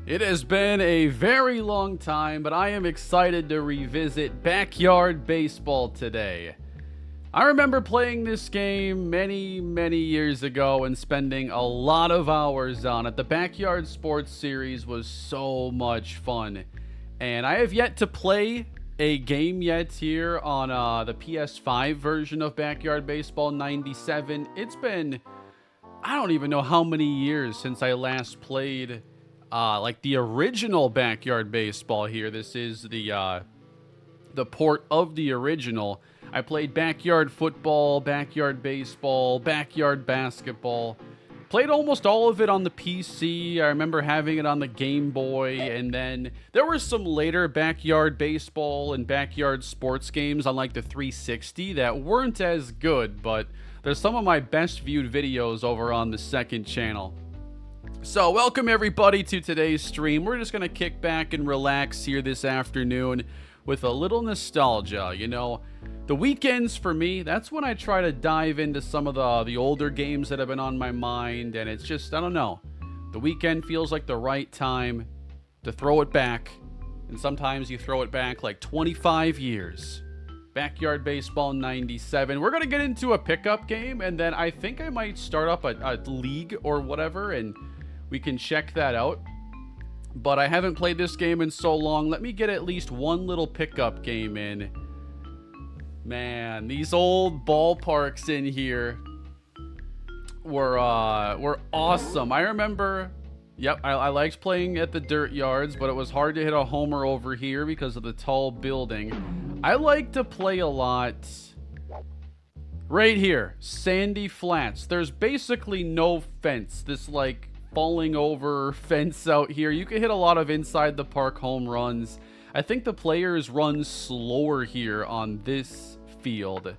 It has been a very long time, but I am excited to revisit Backyard Baseball today. I remember playing this game many years ago and spending a lot of hours on it. The Backyard Sports series was so much fun. And I have yet to play a game yet here on the PS5 version of Backyard Baseball 97. It's been, I don't even know how many years since I last played like the original Backyard Baseball here. This is the port of the original. I played Backyard Football, Backyard Baseball, Backyard Basketball. Played almost all of it on the PC. I remember having it on the Game Boy. And then there were some later Backyard Baseball and Backyard Sports games on like the 360 that weren't as good. But there's some of my best viewed videos over on the second channel. So welcome everybody to today's stream. We're just going to kick back and relax here this afternoon with a little nostalgia. You know, the weekends for me, that's when I try to dive into some of the older games that have been on my mind. And it's just, I don't know, the weekend feels like the right time to throw it back. And sometimes you throw it back like 25 years. Backyard Baseball 97. We're going to get into a pickup game, and then I think I might start up a league or whatever, and we can check that out. But I haven't played this game in so long. Let me get at least one little pickup game in. Man, these old ballparks in here were awesome. I remember, yep, I liked playing at the dirt yards, but it was hard to hit a homer over here because of the tall building. I like to play a lot right here, Sandy Flats. There's basically no fence. This like falling over fence out here. You can hit a lot of inside the park home runs. I think the players run slower here on this field.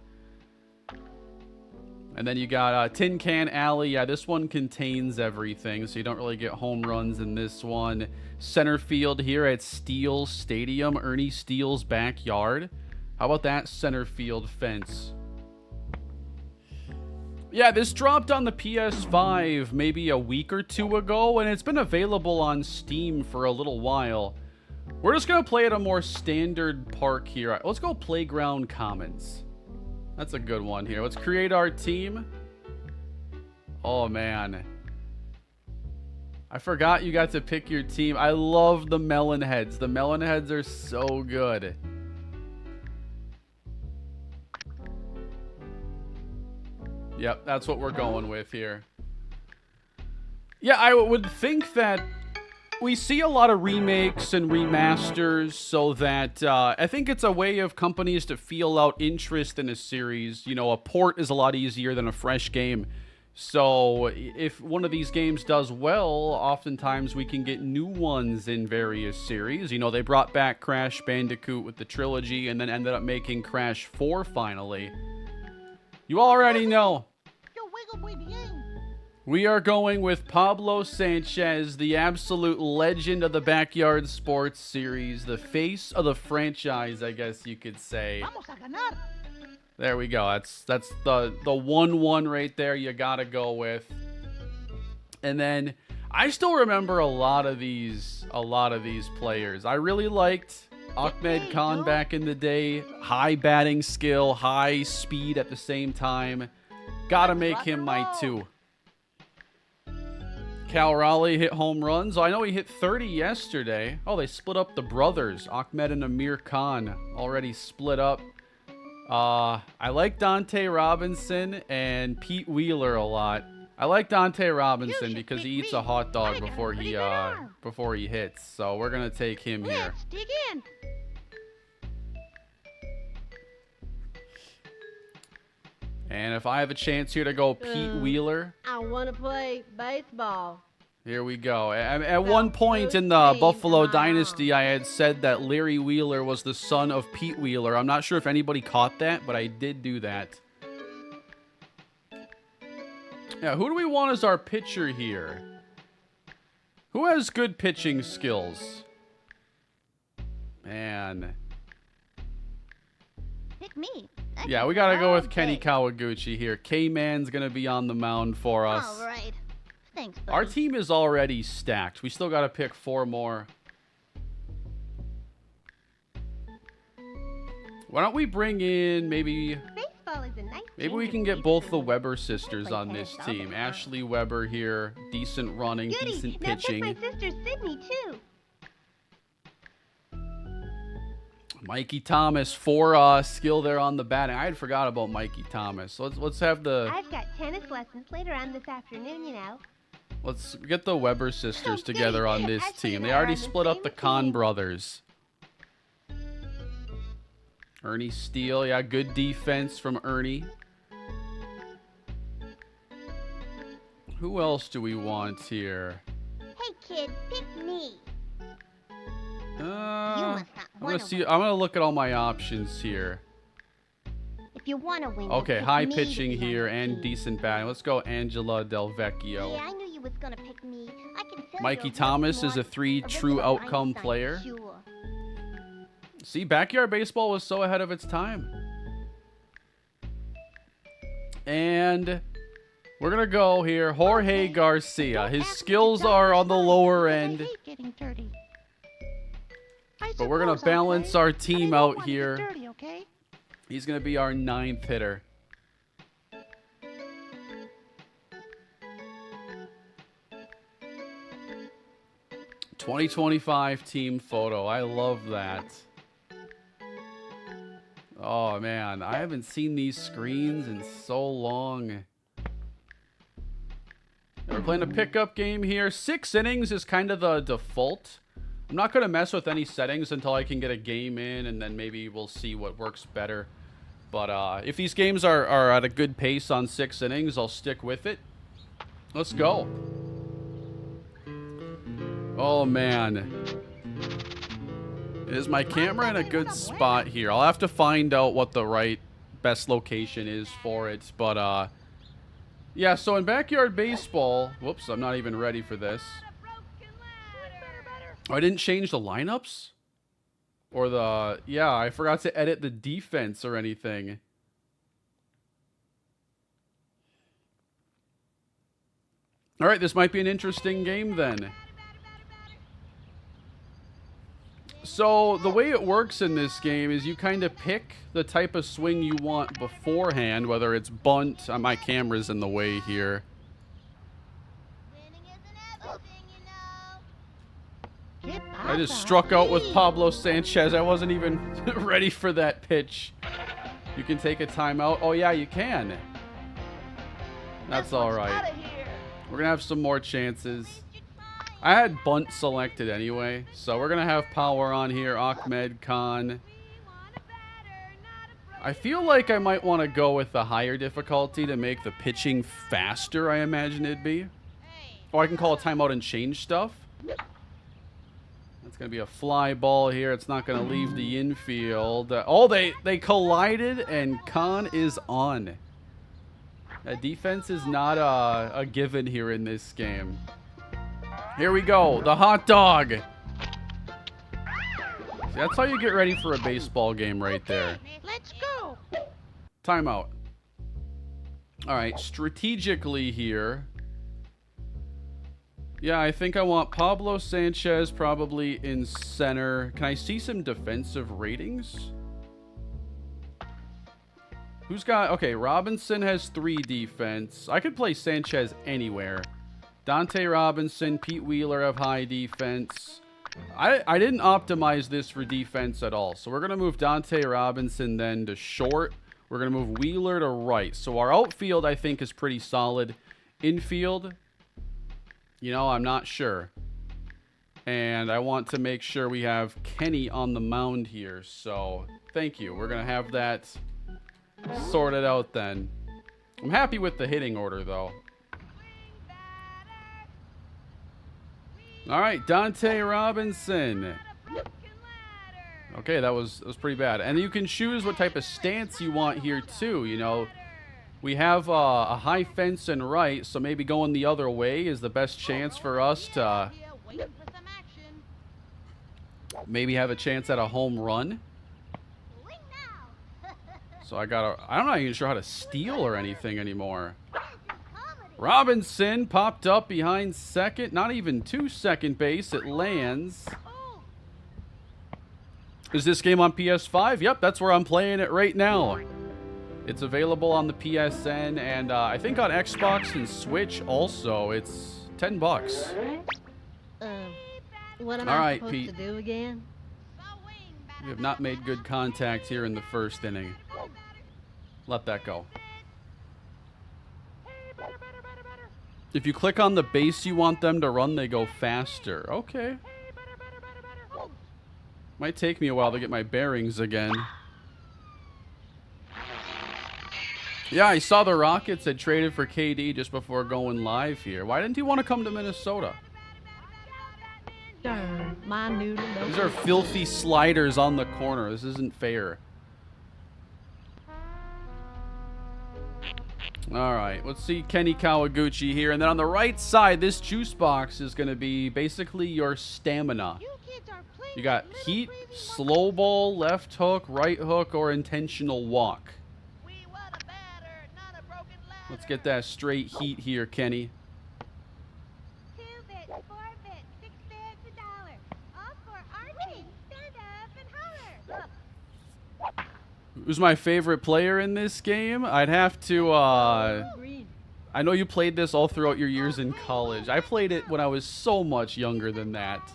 And then you got Tin Can Alley. Yeah, this one contains everything, so you don't really get home runs in this one. Center field here at Steele Stadium, Ernie Steele's backyard. How about that center field fence? Yeah, this dropped on the PS5 maybe a week or two ago, and it's been available on Steam for a little while. We're just going to play at a more standard park here. Let's go Playground Commons. That's a good one here. Let's create our team. Oh, man. I forgot you got to pick your team. I love the melon heads. The melon heads are so good. Yep, that's what we're going with here. Yeah, I would think that we see a lot of remakes and remasters, so that I think it's a way of companies to feel out interest in a series. You know, a port is a lot easier than a fresh game. So if one of these games does well, oftentimes we can get new ones in various series. You know, they brought back Crash Bandicoot with the trilogy and then ended up making Crash 4 finally. You already know. We are going with Pablo Sanchez, the absolute legend of the Backyard Sports series, the face of the franchise, I guess you could say. There we go. That's the 1-1 right there you gotta go with. And then I still remember a lot of these players. I really liked Ahmed Khan back in the day. High batting skill, high speed at the same time. Gotta make him my 2. Cal Raleigh hit home runs. Oh, I know he hit 30 yesterday. Oh, they split up the brothers. Ahmed and Amir Khan already split up. I like Dante Robinson and Pete Wheeler a lot. I like Dante Robinson because he eats a hot dog before he hits. So we're gonna take him here. Let's dig in. And if I have a chance here to go Pete Wheeler. I want to play baseball. Here we go. At one point in the Buffalo Dynasty, I had said that Larry Wheeler was the son of Pete Wheeler. I'm not sure if anybody caught that, but I did do that. Yeah, who do we want as our pitcher here? Who has good pitching skills? Man. Pick me. Yeah, we gotta go with Kenny Kawaguchi here. K-Man's gonna be on the mound for us. All right. Thanks, buddy. Our team is already stacked. We still got to pick 4 more. Why don't we bring in maybe... Baseball is a nice Maybe we change can of get pace both for the me. Weber sisters play on this tennis all the team. time. Ashley Weber here. Decent running, Goody. decent Now pick pitching. my sister Sydney too. Mikey Thomas for skill there on the batting. I had forgot about Mikey Thomas. Let's have the... I've got tennis lessons later on this afternoon, you know. Let's get the Weber sisters Okay. together on this Ashley team. and They I are already on the split up same the Kahn team. brothers. Ernie Steele, yeah, good defense from Ernie. Who else do we want here? Hey kid, pick me. I'm wanna gonna look at all my options here. If you want to win, Okay, pick high me to pitching be on here your and team. decent batting. Let's go Angela Del Vecchio. Yeah, I knew you was gonna pick me. I can tell Mikey you're real Thomas is a smart. 3 A true regular outcome Einstein, player. Sure. See, backyard baseball was so ahead of its time. And we're going to go here. Jorge Garcia. His skills are on the lower end, I hate getting dirty. but we're going to balance our team out here. Dirty, okay? He's going to be our 9th hitter. '25 team photo. I love that. Oh, man. I haven't seen these screens in so long. We're playing a pickup game here. 6 innings is kind of the default. I'm not going to mess with any settings until I can get a game in, and then maybe we'll see what works better. But if these games are at a good pace on 6 innings, I'll stick with it. Let's go. Oh, man. Is my camera in a good spot here? I'll have to find out what the right best location is for it. But, yeah, so in backyard baseball... Whoops, I'm not even ready for this. Oh, I didn't change the lineups? Or the... Yeah, I forgot to edit the defense or anything. All right, this might be an interesting game then. So the way it works in this game is you kind of pick the type of swing you want beforehand, whether it's bunt. My camera's in the way here. I just struck out with Pablo Sanchez. I wasn't even ready for that pitch. You can take a timeout. Oh, yeah, you can. That's all right. We're going to have some more chances. I had bunt selected anyway, so we're going to have power on here. Ahmed Khan. I feel like I might want to go with the higher difficulty to make the pitching faster, I imagine it'd be. Or I can call a timeout and change stuff. That's going to be a fly ball here. It's not going to leave the infield. Oh, they collided, and Khan is on. Defense is not a given here in this game. Here we go. The hot dog. See, that's how you get ready for a baseball game right there. Let's go. Timeout. All right, strategically here. Yeah, I think I want Pablo Sanchez probably in center. Can I see some defensive ratings? Who's got... Okay, Robinson has 3 defense. I could play Sanchez anywhere. Dante Robinson, Pete Wheeler have high defense. I didn't optimize this for defense at all. So we're going to move Dante Robinson then to short. We're going to move Wheeler to right. So our outfield, I think, is pretty solid. Infield, you know, I'm not sure. And I want to make sure we have Kenny on the mound here. So thank you. We're going to have that sorted out then. I'm happy with the hitting order, though. All right, Dante Robinson. Okay, that was pretty bad. And you can choose what type of stance you want here, too. You know, we have a high fence and right, so maybe going the other way is the best chance for us to maybe have a chance at a home run. So I'm not even sure how to steal or anything anymore. Robinson popped up behind second. Not even to second base. It lands. Is this game on PS5? Yep, that's where I'm playing it right now. It's available on the PSN and I think on Xbox and Switch also. It's $10. What am All I right, supposed Pete. to do again? We have not made good contact here in the first inning. Let that go. If you click on the base you want them to run, they go faster. Okay. Might take me a while to get my bearings again. Yeah, I saw the Rockets had traded for KD just before going live here. Why didn't he want to come to Minnesota? Darn, my noodle. These are filthy sliders on the corner. This isn't fair. All right, let's see Kenny Kawaguchi here. And then on the right side, this juice box is going to be basically your stamina. You got heat, slow ball, left hook, right hook, or intentional walk. Let's get that straight heat here, Kenny. Who's my favorite player in this game? I'd have to, I know you played this all throughout your years in college. I played it when I was so much younger than that.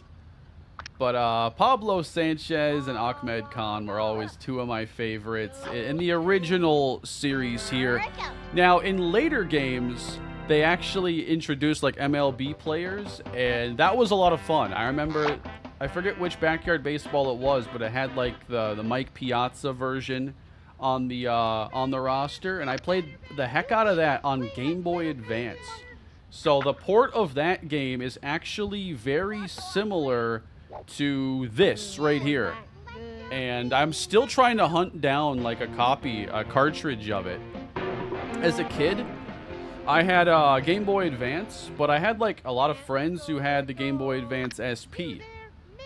But Pablo Sanchez and Ahmed Khan were always two of my favorites in the original series here. Now, in later games, they actually introduced like MLB players, and that was a lot of fun. I remember, I forget which Backyard Baseball it was, but it had like the Mike Piazza version on the roster, and I played the heck out of that on Game Boy Advance. So the port of that game is actually very similar to this right here, and I'm still trying to hunt down like a cartridge of it. As a kid, I had a Game Boy Advance, but I had like a lot of friends who had the Game Boy Advance SP,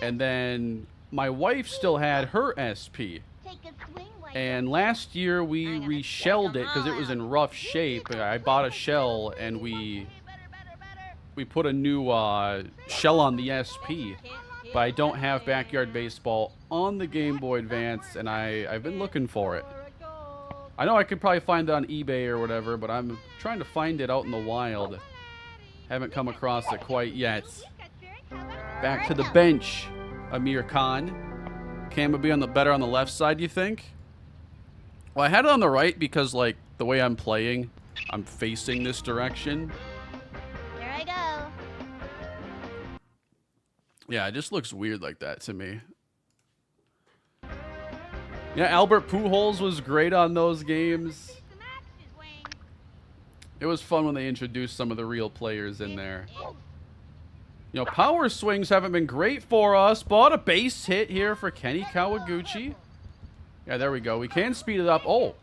and then my wife still had her SP. And last year we reshelled it because it was in rough shape. I bought a shell and we put a new shell on the SP. But I don't have Backyard Baseball on the Game Boy Advance, and I've been looking for it. I know I could probably find it on eBay or whatever, but I'm trying to find it out in the wild. Haven't come across it quite yet. Back to the bench, Amir Khan. Can it be better on the left side, you think? Well, I had it on the right because, like, the way I'm playing, I'm facing this direction. Here I go. Yeah, it just looks weird like that to me. Yeah, Albert Pujols was great on those games. It was fun when they introduced some of the real players in there. You know, power swings haven't been great for us, but a base hit here for Kenny Kawaguchi. Yeah, there we go. We can speed it up. Oh.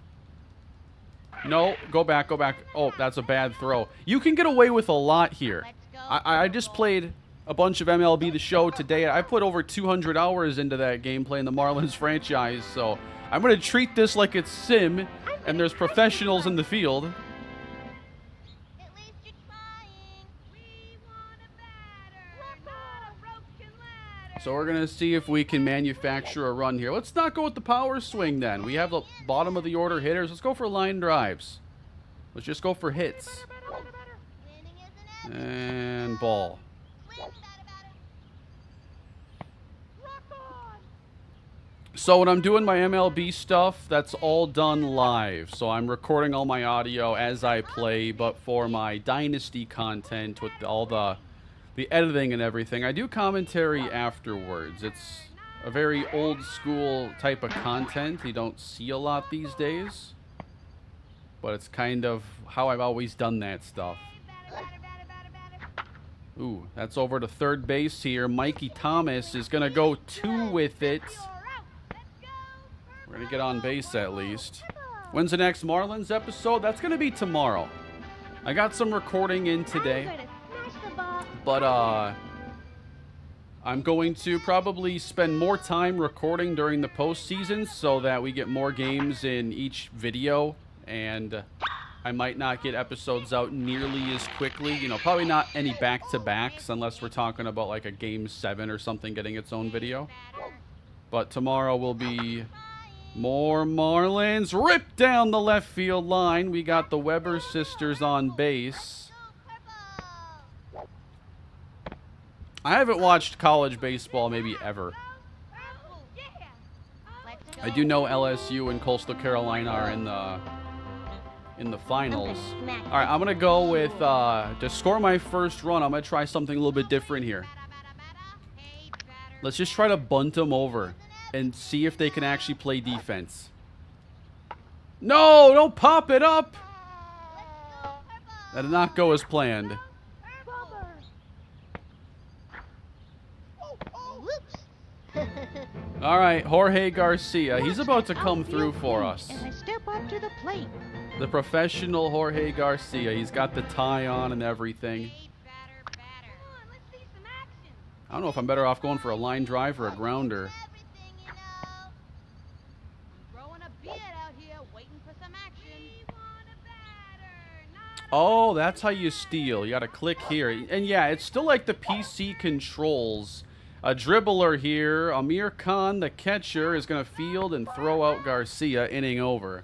No, go back, go back. Oh, that's a bad throw. You can get away with a lot here. I just played a bunch of MLB The Show today. I put over 200 hours into that gameplay in the Marlins franchise, so I'm going to treat this like it's Sim, and there's professionals in the field. So we're going to see if we can manufacture a run here. Let's not go with the power swing then. We have the bottom of the order hitters. Let's go for line drives. Let's just go for hits. And ball. So when I'm doing my MLB stuff, that's all done live. So I'm recording all my audio as I play, but for my Dynasty content with all the editing and everything, I do commentary afterwards. It's a very old school type of content you don't see a lot these days, but it's kind of how I've always done that stuff. Ooh, that's over to third base here. Mikey Thomas is going to go 2 with it. We're going to get on base at least. When's the next Marlins episode? That's going to be tomorrow. I got some recording in today. But I'm going to probably spend more time recording during the postseason so that we get more games in each video. And I might not get episodes out nearly as quickly. You know, probably not any back-to-backs unless we're talking about like a Game 7 or something getting its own video. But tomorrow will be more Marlins. Rip down the left field line. We got the Weber sisters on base. I haven't watched college baseball maybe ever. I do know LSU and Coastal Carolina are in the finals. All right, I'm going to go with, to score my first run, I'm going to try something a little bit different here. Let's just try to bunt them over and see if they can actually play defense. No, don't pop it up. That did not go as planned. All right, Jorge Garcia. He's about to come through for us. And I step up to the plate. The professional Jorge Garcia. He's got the tie on and everything. I don't know if I'm better off going for a line drive or a grounder. Oh, that's how you steal. You got to click here. And yeah, it's still like the PC controls. A dribbler here. Amir Khan, the catcher, is going to field and throw out Garcia, inning over.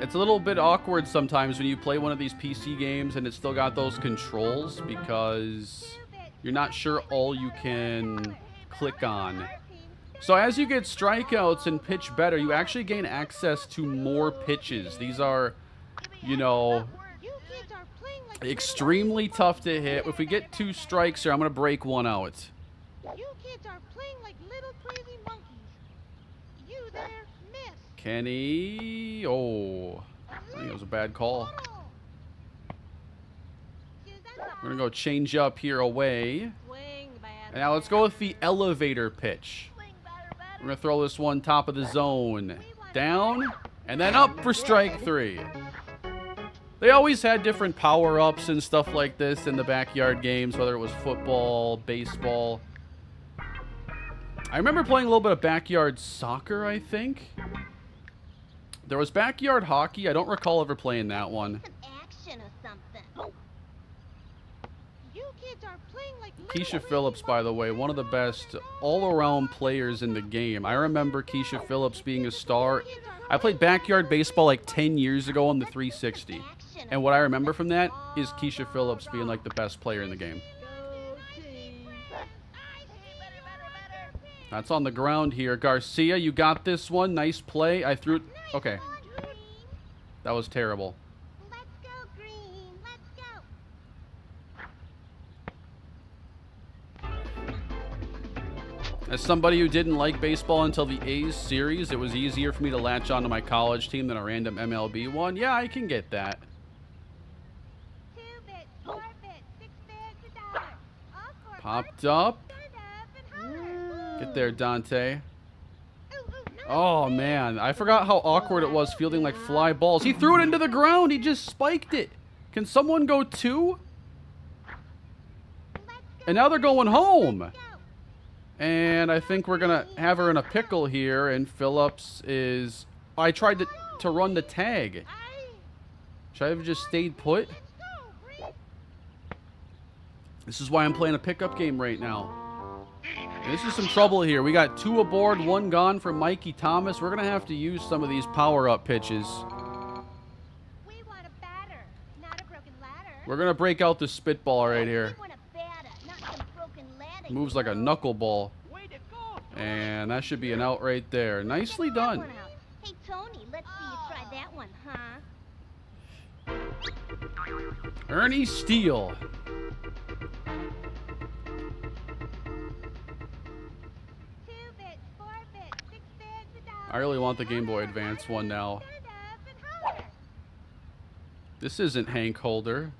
It's a little bit awkward sometimes when you play one of these PC games and it's still got those controls because you're not sure all you can click on. So as you get strikeouts and pitch better, you actually gain access to more pitches. These are, you know, extremely tough to hit. If we get 2 strikes here, I'm going to break one out. You kids are playing like little crazy monkeys. You there, miss. Kenny. Oh, I think it was a bad call. We're going to go change up here away. And now let's go with the elevator pitch. We're going to throw this one top of the zone. Down, and then up for strike 3. They always had different power-ups and stuff like this in the backyard games, whether it was football, baseball. I remember playing a little bit of backyard soccer, I think. There was backyard hockey. I don't recall ever playing that one. Keisha Phillips, by the way, one of the best all-around players in the game. I remember Keisha Phillips being a star. I played backyard baseball like 10 years ago on the 360. And what I remember from that is Keisha Phillips being like the best player in the game. That's on the ground here. Garcia, you got this one. Nice play. I threw it. Okay. That was terrible. Let's go, Green. Let's go. As somebody who didn't like baseball until the A's series, it was easier for me to latch onto my college team than a random MLB one. Yeah, I can get that. 2 bits, 4 bits, 6 bits, $1. Popped up. Get there, Dante. Oh, man. I forgot how awkward it was fielding like fly balls. He threw it into the ground. He just spiked it. Can someone go 2? And now they're going home. And I think we're going to have her in a pickle here. And Phillips is... I tried to run the tag. Should I have just stayed put? This is why I'm playing a pickup game right now. This is some trouble here. We got 2 aboard, 1 gone for Mikey Thomas. We're going to have to use some of these power-up pitches. We want a batter, not a broken ladder. We're going to break out the spitball right here. We want a batter, not some broken ladder. Moves like a knuckleball. And that should be an out right there. Nicely done. Hey, Tony, let's see you try that one, huh? Ernie Steele. I really want the Game Boy Advance one now. This isn't Hank Holder.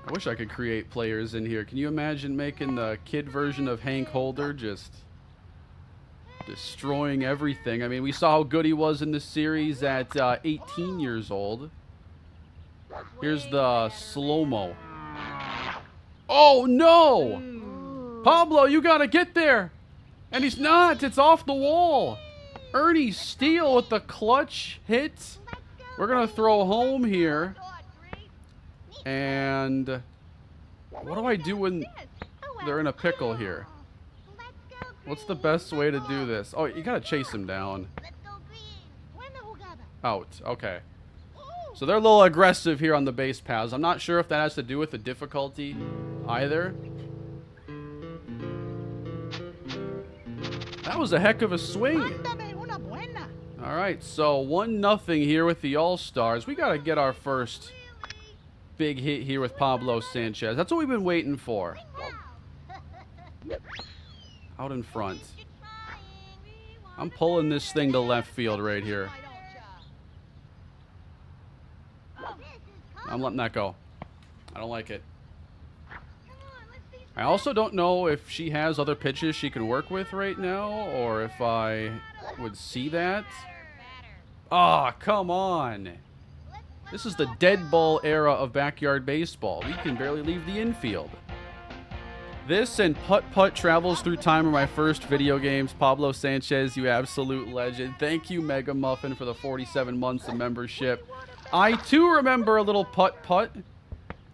I wish I could create players in here. Can you imagine making the kid version of Hank Holder just destroying everything? I mean, we saw how good he was in the series at 18 years old. Here's the slow-mo. Oh, no! Ooh. Pablo, you gotta get there! And he's not! It's off the wall! Ernie Steele with the clutch hit. We're gonna throw home here. And what do I do when they're in a pickle here? What's the best way to do this? Oh, you gotta chase him down. Out. Okay. So they're a little aggressive here on the base paths. I'm not sure if that has to do with the difficulty either. That was a heck of a swing. All right, so 1-0 here with the All-Stars. We got to get our first big hit here with Pablo Sanchez. That's what we've been waiting for. Out in front. I'm pulling this thing to left field right here. I'm letting that go. I don't like it. I also don't know if she has other pitches she can work with right now, or if I would see that. Ah, oh, come on. This is the dead ball era of backyard baseball. We can barely leave the infield. This and Putt-Putt Travels Through Time are my first video games. Pablo Sanchez, you absolute legend. Thank you, Mega Muffin, for the 47 months of membership. I, too, remember a little Putt-Putt.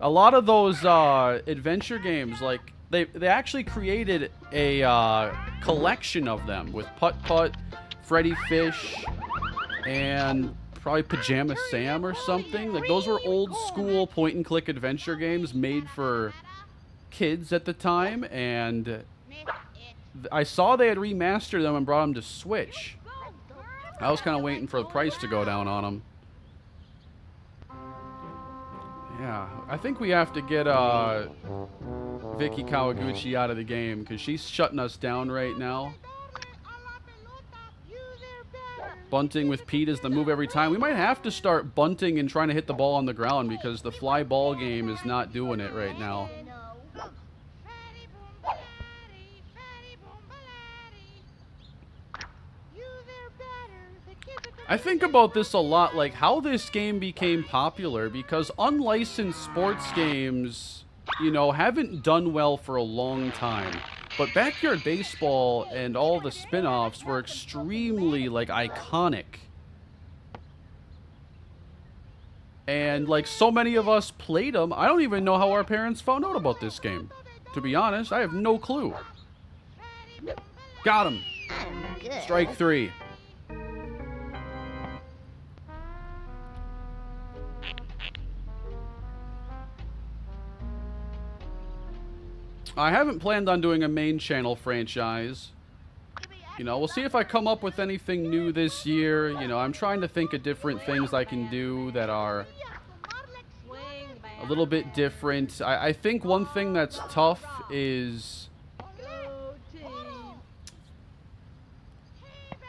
A lot of those adventure games, like, they actually created a collection of them with Putt-Putt, Freddy Fish, and probably Pajama Sam or something. Like, those were old school point-and-click adventure games made for kids at the time, and I saw they had remastered them and brought them to Switch. I was kind of waiting for the price to go down on them. Yeah, I think we have to get Vicky Kawaguchi out of the game because she's shutting us down right now. Bunting with Pete is the move every time. We might have to start bunting and trying to hit the ball on the ground because the fly ball game is not doing it right now. I think about this a lot, like how this game became popular, because unlicensed sports games, you know, haven't done well for a long time. But Backyard Baseball and all the spin-offs were extremely, like, iconic. And, like, so many of us played them, I don't even know how our parents found out about this game. To be honest, I have no clue. Got him. Strike 3. I haven't planned on doing a main channel franchise. You know, we'll see if I come up with anything new this year. You know, I'm trying to think of different things I can do that are a little bit different. I think one thing that's tough is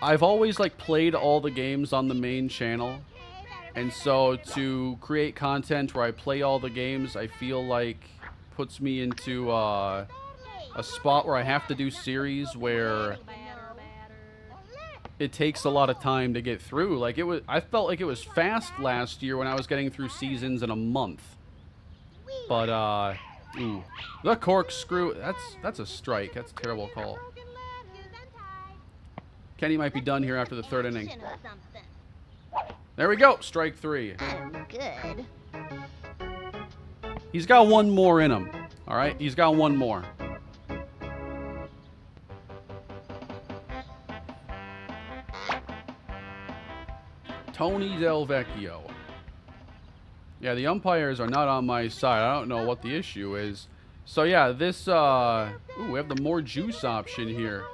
I've always, like, played all the games on the main channel. And so to create content where I play all the games, I feel like puts me into a spot where I have to do series where it takes a lot of time to get through. Like, I felt like it was fast last year when I was getting through seasons in a month. But ooh, the corkscrew, that's a strike. That's a terrible call. Kenny might be done here after the 3rd inning. There we go, strike 3. Good. He's got one more in him. All right, he's got one more. Tony Del Vecchio. Yeah, the umpires are not on my side. I don't know what the issue is. So yeah, this ooh, we have the more juice option here.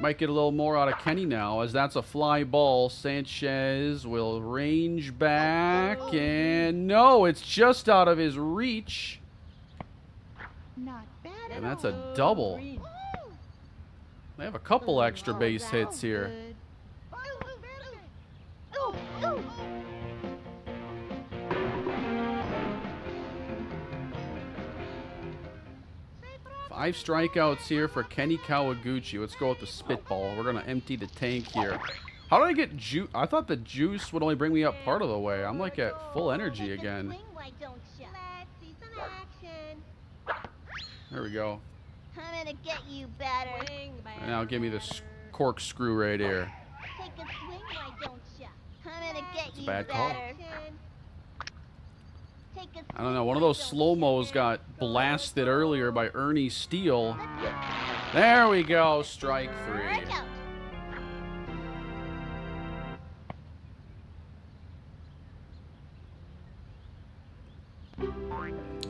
Might get a little more out of Kenny now, as that's a fly ball. Sanchez will range back, and no, it's just out of his reach. Not bad at And that's a double. They have a couple extra base hits here. Good. 5 strikeouts here for Kenny Kawaguchi. Let's go with the spitball. We're going to empty the tank here. How did I get juice? I thought the juice would only bring me up part of the way. I'm like at full energy again. There we go. I'm gonna get you, batter. And now give me this corkscrew right here. Take a swing, why don't ya? I'm gonna get It's a you, bad call. batter. Take a I don't know. swing, One of why those don't slow-mos ya? got blasted earlier by Ernie Steele. There we go. Strike 3. Strike out.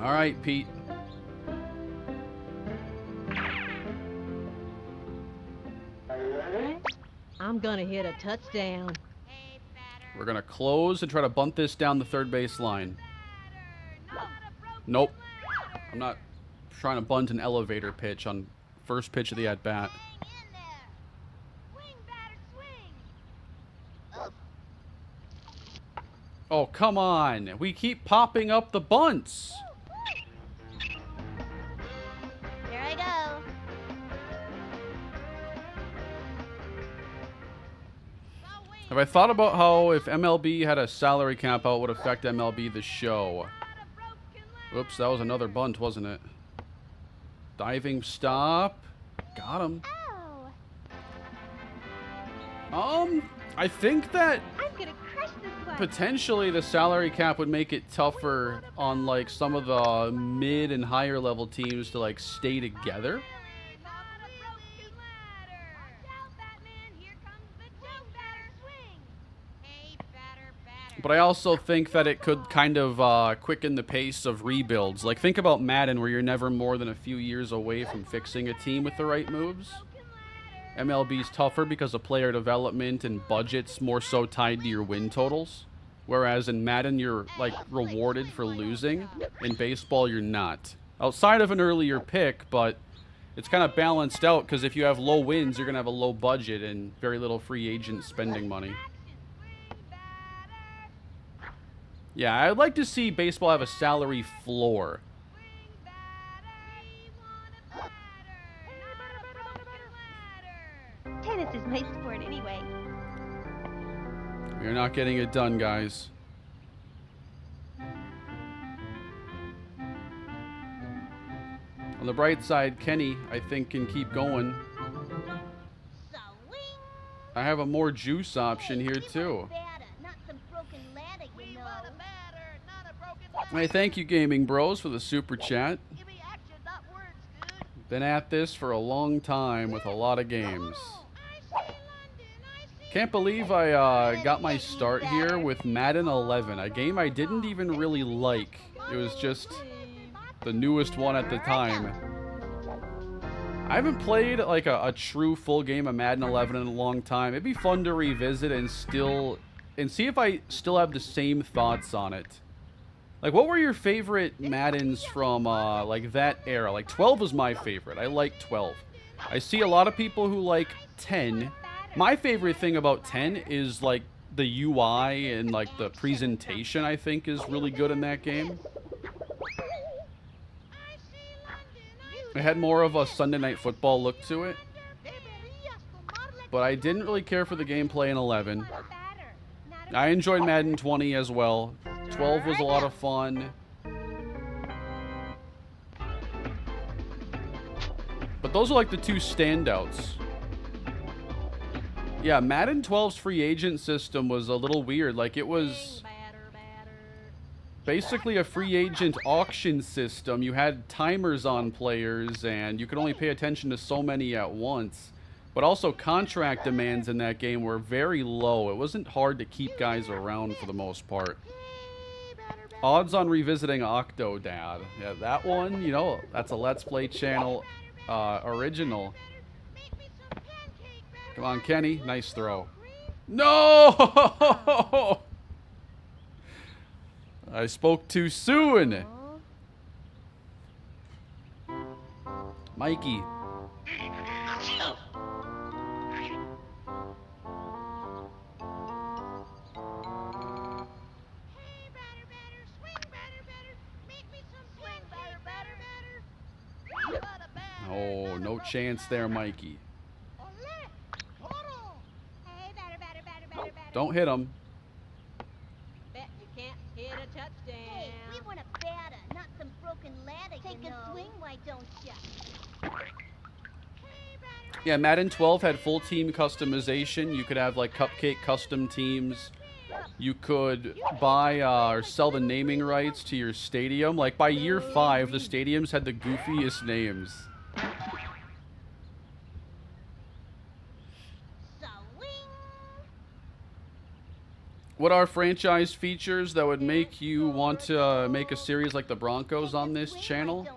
All right, Pete. I'm gonna hit a touchdown. Hey, batter. We're going to close and try to bunt this down the third base line. Batter, not a broken Nope. ladder. I'm not trying to bunt an elevator pitch on first pitch of the at-bat. Hang in there. Swing, batter, swing. Oh, come on. We keep popping up the bunts. Here I go. Have I thought about how if MLB had a salary cap, how it would affect MLB The Show? Oops, that was another bunt, wasn't it? Diving stop. Got him. Ow. I think that I'm gonna crush this one. potentially the salary cap would make it tougher on like some of the mid and higher level teams to like stay together. Not a broken ladder. Watch out, Batman. Here comes the jump, batter, swing. Hey, batter, batter. But I also think that it could kind of quicken the pace of rebuilds. Like, think about Madden, where you're never more than a few years away from fixing a team with the right moves. MLB's tougher because of player development and budgets more so tied to your win totals. Whereas in Madden, you're, like, rewarded for losing. In baseball, you're not. Outside of an earlier pick, but it's kind of balanced out because if you have low wins, you're going to have a low budget and very little free agent spending money. Yeah, I'd like to see baseball have a salary floor. Tennis is my sport anyway. We're not getting it done, guys. On the bright side, Kenny, I think, can keep going. Swing. I have a more juice option here, too. Not some broken ladder, you know. Hey, thank you, Gaming Bros, for the super chat. Give me action, not words, dude. Been at this for a long time with a lot of games. Can't believe I got my start here with Madden 11, a game I didn't even really like. It was just the newest one at the time. I haven't played like a true full game of Madden 11 in a long time. It'd be fun to revisit and see if I still have the same thoughts on it. Like, what were your favorite Maddens from like that era? Like 12 was my favorite. I like 12. I see a lot of people who like 10. My favorite thing about 10 is like the UI and like the presentation, I think, is really good in that game. It had more of a Sunday Night Football look to it. But I didn't really care for the gameplay in 11. I enjoyed Madden 20 as well. 12 was a lot of fun. But those are like the two standouts. Yeah, Madden 12's free agent system was a little weird. Like, it was basically a free agent auction system. You had timers on players, and you could only pay attention to so many at once. But also, contract demands in that game were very low. It wasn't hard to keep guys around for the most part. Odds on revisiting Octodad. Yeah, that one, you know, that's a Let's Play channel original. Come on, Kenny. Nice throw. No! I spoke too soon. Mikey. Oh, no chance there, Mikey. Don't hit him. Bet you can't hit a touchdown. Hey, we want a batter, not some broken broken ladder, take a swing, why don't ya? Yeah, Madden 12 had full team customization. You could have like cupcake custom teams. You could buy or sell the naming rights to your stadium. Like by year 5, the stadiums had the goofiest names. What are franchise features that would make you want to make a series like the Broncos on this channel?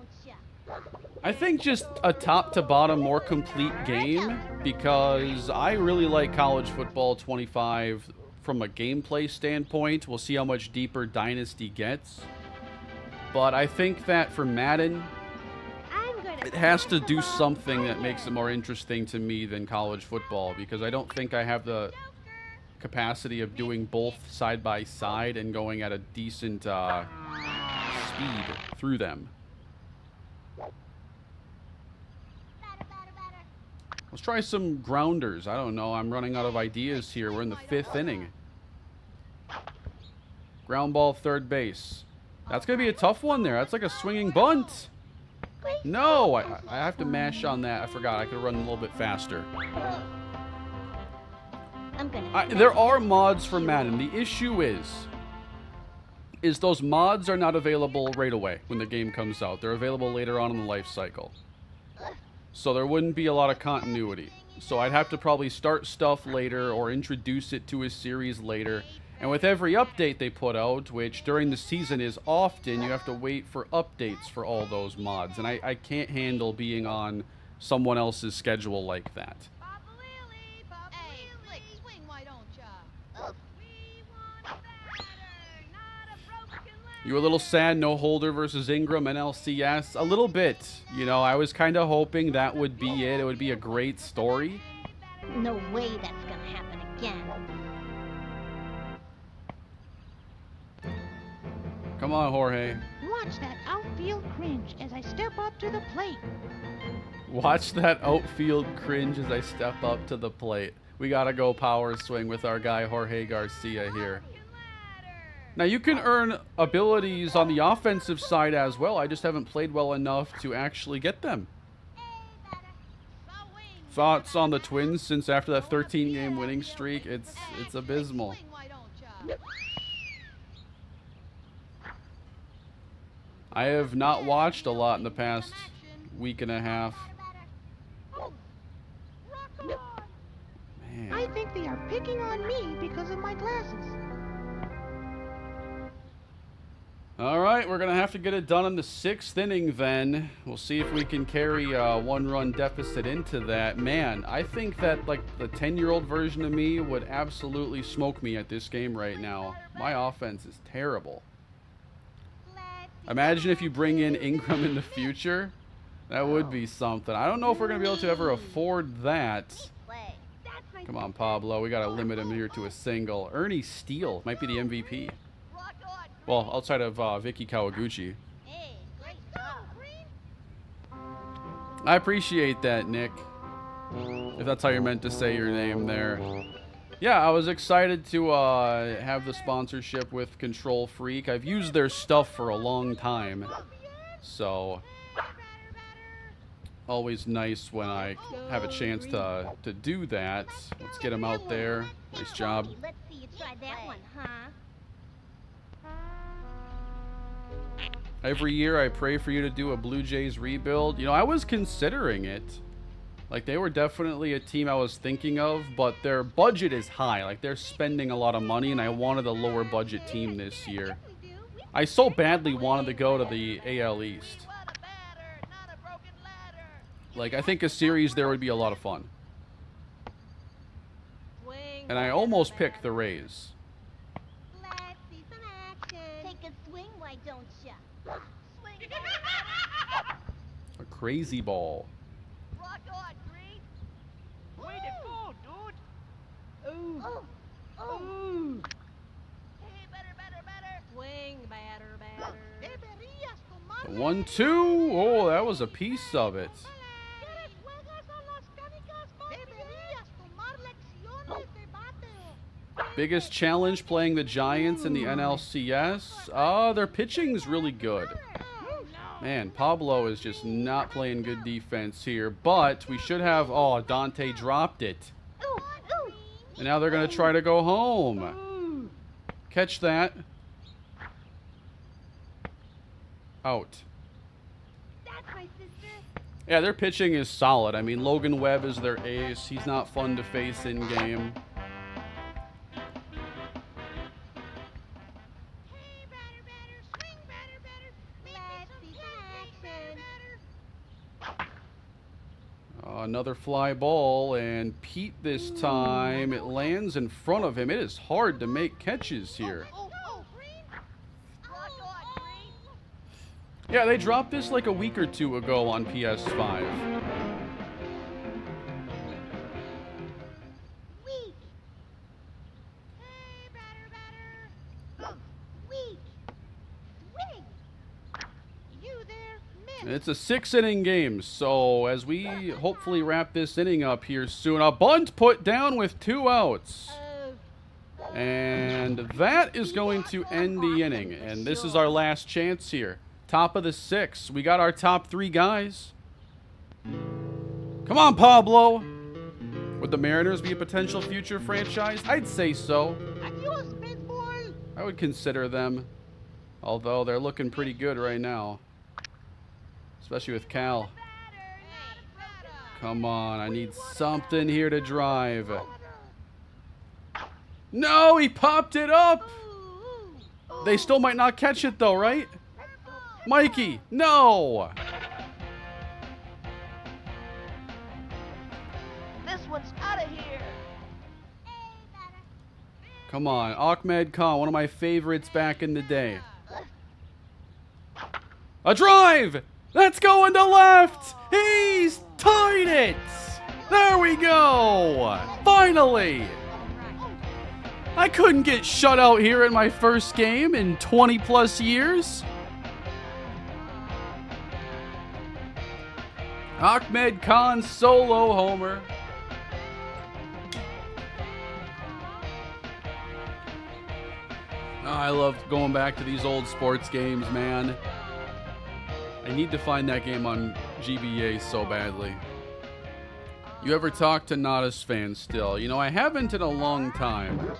I think just a top to bottom more complete game, because I really like college football 25 from a gameplay standpoint. We'll see how much deeper Dynasty gets. But I think that for Madden, it has to do something that makes it more interesting to me than college football, because I don't think I have the capacity of doing both side by side and going at a decent speed through them. Let's try some grounders. I don't know. I'm running out of ideas here. We're in the 5th inning. Ground ball, third base. That's going to be a tough one there. That's like a swinging bunt. No, I have to mash on that. I forgot. I could run a little bit faster. There are mods for Madden. The issue is those mods are not available right away when the game comes out. They're available later on in the life cycle. So there wouldn't be a lot of continuity. So I'd have to probably start stuff later or introduce it to a series later. And with every update they put out, which during the season is often, you have to wait for updates for all those mods. And I can't handle being on someone else's schedule like that. You a little sad, no Holder versus Ingram NLCS? A little bit. You know, I was kind of hoping that would be it. It would be a great story. No way that's gonna happen again. Come on, Jorge. Watch that outfield cringe as I step up to the plate. Watch that outfield cringe as I step up to the plate. We gotta go power swing with our guy Jorge Garcia here. Now, you can earn abilities on the offensive side as well. I just haven't played well enough to actually get them. Thoughts on the Twins since after that 13-game winning streak? It's abysmal. I have not watched a lot in the past week and a half. Man. I think they are picking on me because of my glasses. All right, we're going to have to get it done in the 6th inning then. We'll see if we can carry a one-run deficit into that. Man, I think that like the 10-year-old version of me would absolutely smoke me at this game right now. My offense is terrible. Imagine if you bring in Ingram in the future. That would be something. I don't know if we're going to be able to ever afford that. Come on, Pablo. We got to limit him here to a single. Ernie Steele might be the MVP. Well, outside of Vicky Kawaguchi. I appreciate that, Nick. If that's how you're meant to say your name there. Yeah, I was excited to have the sponsorship with Control Freak. I've used their stuff for a long time. So, always nice when I have a chance to do that. Let's get him out there. Nice job. Let's see you try that one, huh? Every year I pray for you to do a Blue Jays rebuild. You know, I was considering it. Like, they were definitely a team I was thinking of, but their budget is high. Like, they're spending a lot of money, and I wanted a lower budget team this year. I so badly wanted to go to the AL East. Like, I think a series there would be a lot of fun. And I almost picked the Rays. A crazy ball. Rock on, Green. Way to go, dude. Ooh. Ooh. Hey, better. Swing, batter. The 1-2. Oh, that was a piece of it. Biggest challenge playing the Giants in the NLCS? Their pitching's really good. Man, Pablo is just not playing good defense here, but we should have... Oh, Dante dropped it. And now they're going to try to go home. Catch that. Out. That's my sister. Yeah, their pitching is solid. I mean, Logan Webb is their ace. He's not fun to face in game. Hey, batter, batter, swing, batter, batter. Let's see some action. Another fly ball, and Pete this time. It lands in front of him. It is hard to make catches here. Oh, green. Rock on, Green. Yeah, they dropped this like a week or two ago on PS5. Weak. Hey, batter, batter. Weak. Swing. You there, miss. It's a 6-inning game, so as we hopefully wrap this inning up here soon, a bunt put down with 2 outs. And that is going to end the inning, and this is our last chance here. Top of the 6th. We got our top 3 guys. Come on, Pablo. Would the Mariners be a potential future franchise? I'd say so. Adios, baseball. I would consider them, although they're looking pretty good right now. Especially with Cal. Come on, I need something here to drive. No, he popped it up. They still might not catch it though, right? Mikey, no. This one's out of here. Come on, Ahmed Khan, one of my favorites back in the day. A drive! That's going to left! He's tied it! There we go! Finally! I couldn't get shut out here in my first game in 20 plus years. Ahmed Khan solo homer. Oh, I love going back to these old sports games, man. I need to find that game on GBA so badly. You ever talk to Nadas fans still? You know, I haven't in a long time.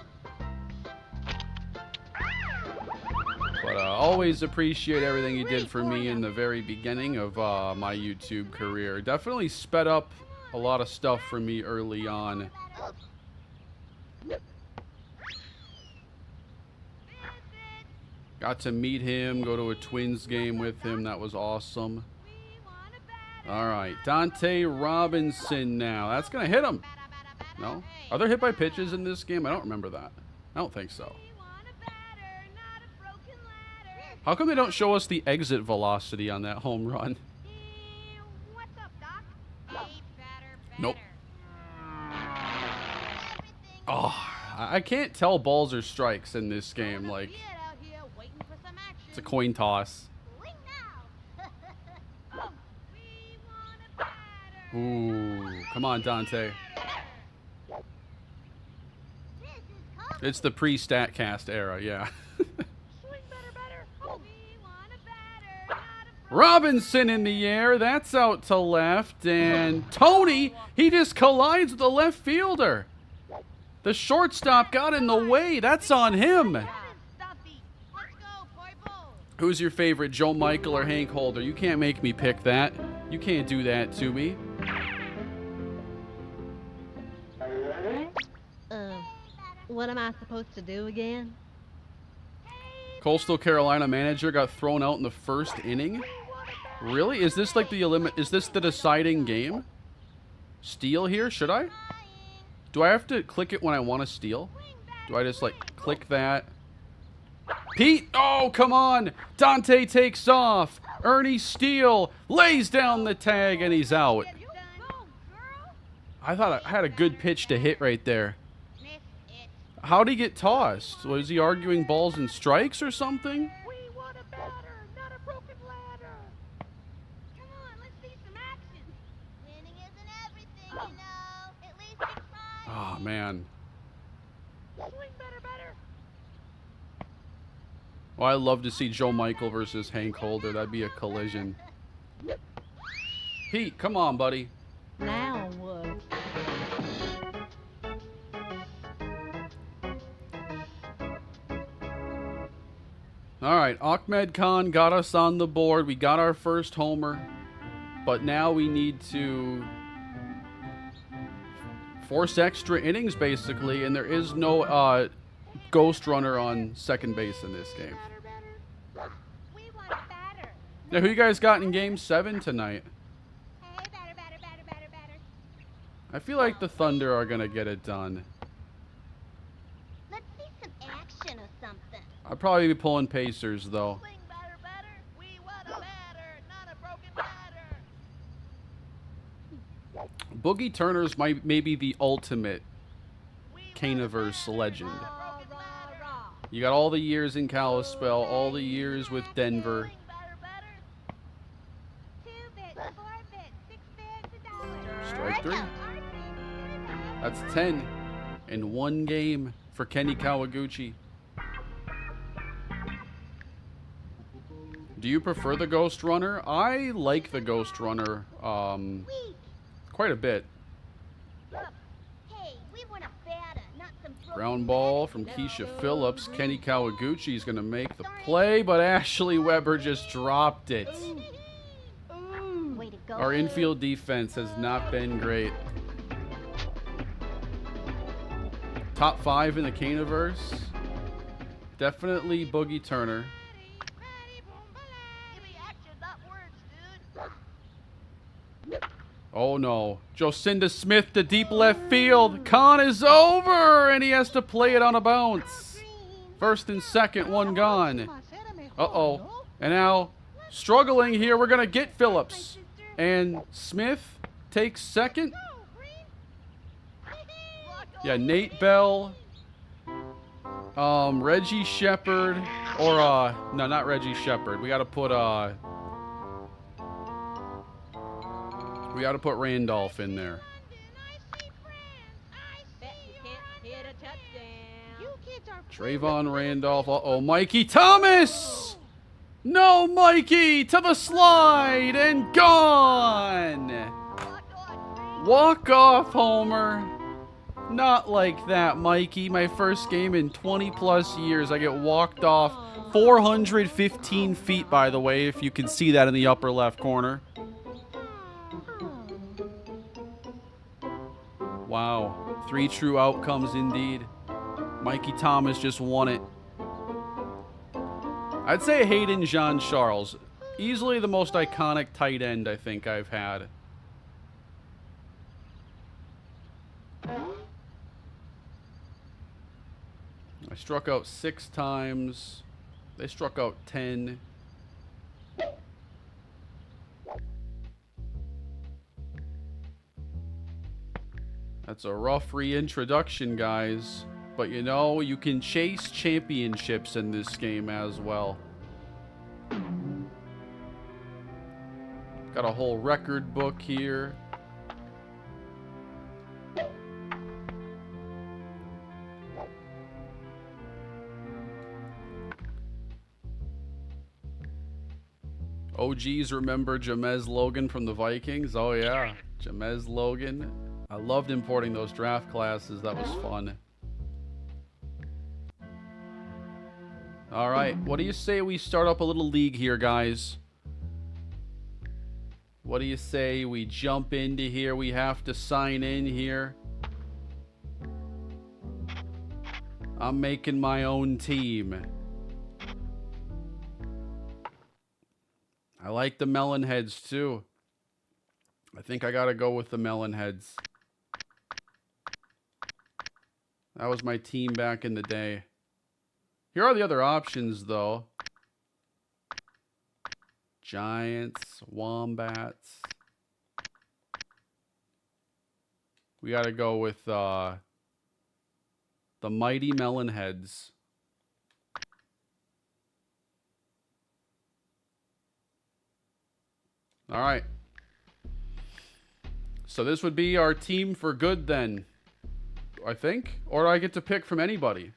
But always appreciate everything he did for me in the very beginning of my YouTube career. Definitely sped up a lot of stuff for me early on. Got to meet him, go to a Twins game with him. That was awesome. All right, Dante Robinson now. That's going to hit him. No? Are there hit by pitches in this game? I don't remember that. I don't think so. How come they don't show us the exit velocity on that home run? What's up, Doc? Hey, batter, Nope. Everything Oh, I can't tell balls or strikes in this game. Like, Get out here waiting for some action. it's a coin toss. swing now. We want a batter. Ooh, come on, Dante. This is cold. It's the pre-StatCast era, yeah. Swing, batter. Oh, We want a batter, not a Robinson in the air. That's out to left. And Tony, he just collides with the left fielder. The shortstop got in the way. That's on him. Stuffy. Let's go, purple. Who's your favorite, Joe Michael or Hank Holder? You can't make me pick that. You can't do that to me. What am I supposed to do again? Coastal Carolina manager got thrown out in the first inning. Really? Is this like the Is this the deciding game? Steal here? Should I? Do I have to click it when I want to steal? Do I just like click that? Pete! Oh, come on! Dante takes off. Ernie Steele lays down the tag and he's out. You go, girl. I thought I had a good pitch to hit right there. Miss it. How'd he get tossed? Was he arguing balls and strikes or something? We want a batter, not a broken ladder. Come on, let's see some action. Winning isn't everything, you know. At least it's fine. Oh, man. Swing, batter. Well, I'd love to see Joe Michael versus Hank Holder. That'd be a collision. Pete, come on, buddy. Now what? All right, Ahmed Khan got us on the board. We got our first homer. But now we need to force extra innings, basically. And there is no ghost runner on second base in this game. We want a batter. Now, who you guys got in Game 7 tonight? Hey, batter, batter, batter, batter, batter. I feel like the Thunder are going to get it done. Let's see some action or something. I'll probably be pulling Pacers, though. Swing batter, batter. We want a batter, not a broken batter. Boogie Turner's maybe the ultimate We want a Canaverse batter, legend. not a broken batter. You got all the years in Kalispell, all the years with Denver. Swing batter, batter. 2 bits, 4 bits, 6 bits, $1. Strike three. Our thing. That's 10 in one game for Kenny Kawaguchi. Do you prefer the Ghost Runner? I like the Ghost Runner Weak. quite a bit. Hey, we want a batter, not some broken Ground ball from Keisha Phillips. Kenny Kawaguchi is going to make the play, but Ashley Weber just dropped it. Way to go. Our infield defense has not been great. Top 5 in the Canaverse. Definitely Boogie Turner. Give me action, not words, dude. Oh no. Jocinda Smith to deep left field. Khan is over, and he has to play it on a bounce. First and second, one gone. Uh-oh. And now, struggling here, we're going to get Phillips. And Smith takes second. Yeah, Nate Bell. Reggie Shepard. Or, no, not Reggie Shepard. We got to put Randolph in there. Bet you can't hit a touchdown. You kids are Trayvon Randolph. Uh-oh, Mikey Thomas! No, Mikey! To the slide and gone! Walk-off homer. Not like that, Mikey. My first game in 20-plus years. I get walked off 415 feet, by the way, if you can see that in the upper left corner. Wow. 3 true outcomes indeed. Mikey Thomas just won it. I'd say Hayden Jean-Charles. Easily the most iconic tight end I think I've had. I struck out 6 times. They struck out 10. That's a rough reintroduction, guys. But you know, you can chase championships in this game as well. Got a whole record book here. OGs remember Jamez Logan from the Vikings? Oh yeah, Jamez Logan. I loved importing those draft classes. That was fun. All right, what do you say we start up a little league here, guys? What do you say we jump into here? We have to sign in here. I'm making my own team. I like the Melonheads too. I think I gotta go with the Melonheads. That was my team back in the day. Here are the other options though. Giants, Wombats. We gotta go with the mighty Melonheads. All right. So this would be our team for good then, I think. Or do I get to pick from anybody?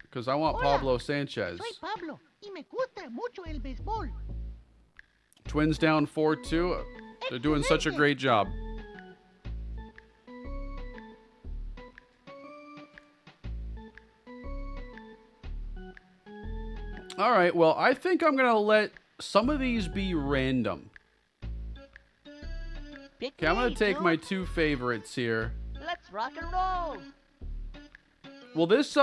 because I want Hola. Pablo Sanchez. Soy Pablo y me gusta mucho el béisbol. Twins down 4-2. They're doing such a great job. All right, well, I think I'm going to let some of these be random. Pick Okay, I'm going me, to take dude. my two favorites here. Let's rock and roll. Will this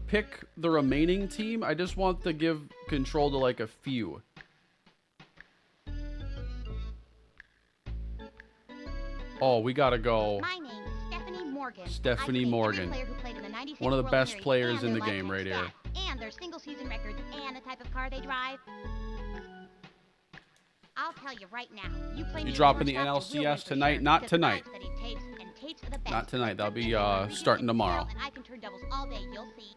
pick the remaining team? I just want to give control to like a few. Oh, we got to go. My name is Stephanie Morgan. Stephanie I played Morgan. every player who played in the 96 One of the World best Series players and in their the game lifetime right here. stats, and their single season records and the type of car they drive. I'll tell you right now. You play me You a dropping the shortstop, you will win NLCS for tonight? sure, Not because tonight. I've studied tapes and tapes are the best. Not tonight. That'll be We can starting hit the tomorrow. field and I can turn doubles all day. You'll see.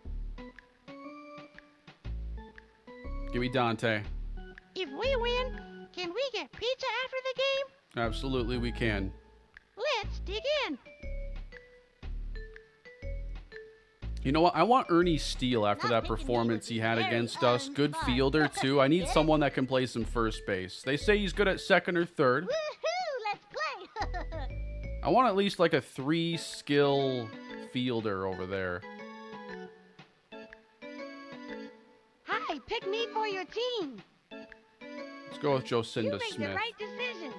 Give me Dante. If we win, can we get pizza after the game? Absolutely, we can. Let's dig in. You know what? I want Ernie Steele after Not that picking me performance would he be had very against us. Good unfun. fielder, too. I need someone that can play some first base. They say he's good at second or third. Woohoo! Let's play. I want at least like a 3-skill fielder over there. Hi, pick me for your team. Let's go with You Jocinda make Smith. the right decision.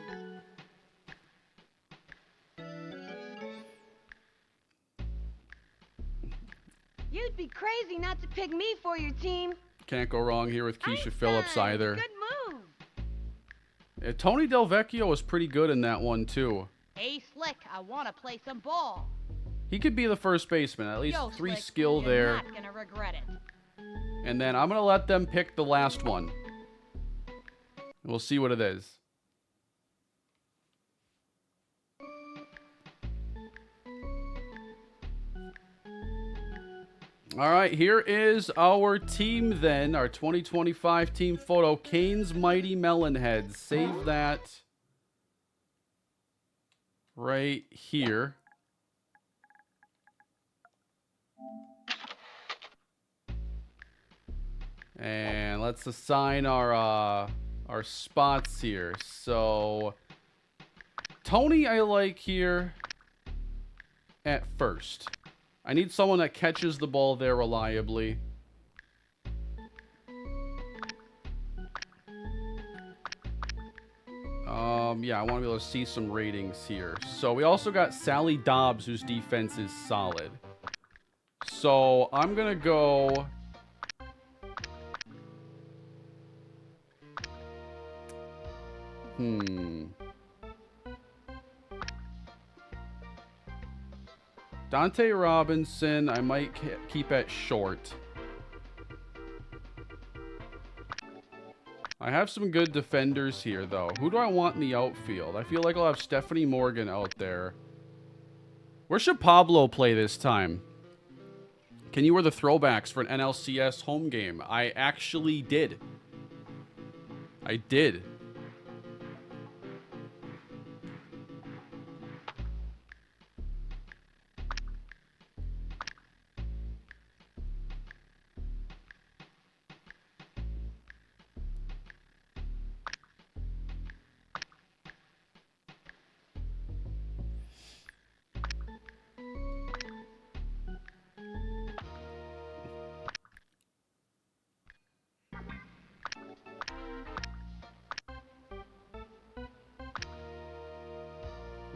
You'd be crazy not to pick me for your team. Can't go wrong here with Keisha Einstein, Phillips either. Good move. Yeah, Tony Del Vecchio was pretty good in that one, too. Hey, Slick, I want to play some ball. He could be the first baseman. At least Yo, 3 Slick, skill you're there. not gonna regret it. And then I'm going to let them pick the last one. We'll see what it is. All right, here is our team then. Our 2025 team photo. Canes Mighty Melonheads. Save that right here. And let's assign our spots here. So Tony I like here at first. I need someone that catches the ball there reliably. Yeah, I want to be able to see some ratings here. So we also got Sally Dobbs, whose defense is solid. So I'm gonna go. Dante Robinson, I might keep at short. I have some good defenders here, though. Who do I want in the outfield? I feel like I'll have Stephanie Morgan out there. Where should Pablo play this time? Can you wear the throwbacks for an NLCS home game? I actually did. I did.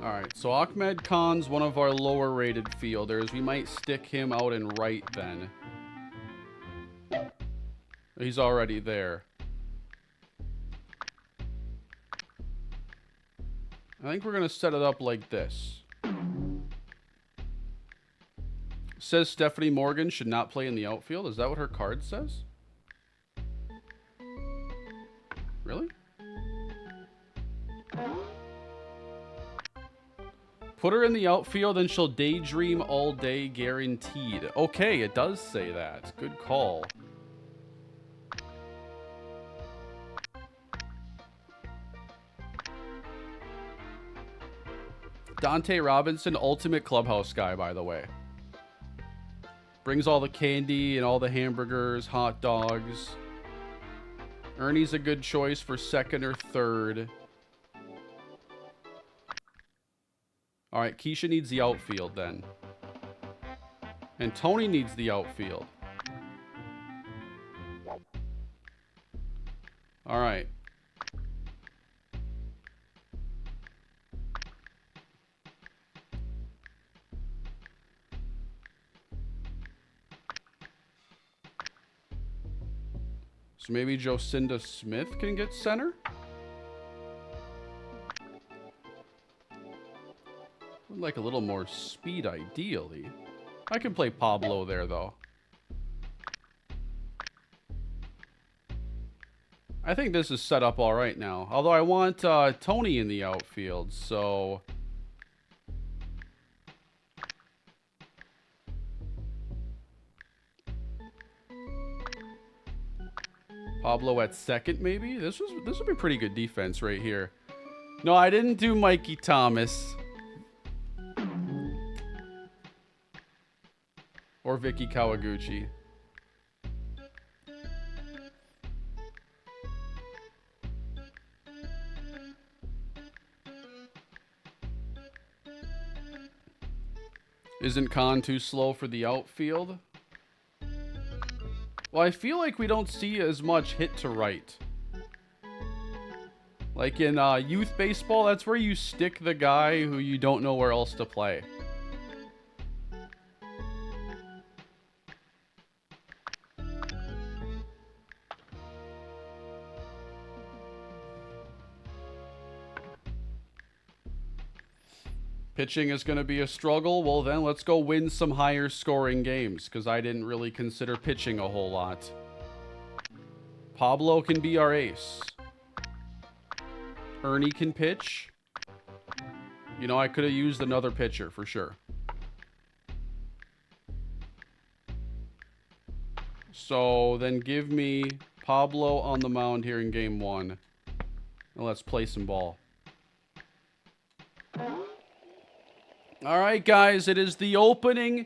Alright, so Ahmed Khan's one of our lower rated fielders. We might stick him out in right then. He's already there. I think we're going to set it up like this. Says Stephanie Morgan should not play in the outfield. Is that what her card says? Really? Put her in the outfield and she'll daydream all day guaranteed. Okay, it does say that. Good call. Dante Robinson, ultimate clubhouse guy, by the way. Brings all the candy and all the hamburgers, hot dogs. Ernie's a good choice for second or third. All right, Keisha needs the outfield then. And Tony needs the outfield. All right. So maybe Jocinda Smith can get center? Would like a little more speed, ideally. I can play Pablo there, though. I think this is set up all right now. Although I want Tony in the outfield, so... Pablo at second, maybe? This would be pretty good defense right here. No, I didn't do Mikey Thomas. Or Vicky Kawaguchi. Isn't Khan too slow for the outfield? Well, I feel like we don't see as much hit to right. Like in youth baseball, that's where you stick the guy who you don't know where else to play. Pitching is going to be a struggle. Well, then let's go win some higher scoring games, because I didn't really consider pitching a whole lot. Pablo can be our ace. Ernie can pitch. You know, I could have used another pitcher for sure. So then give me Pablo on the mound here in game 1. And let's play some ball. All right, guys, it is the opening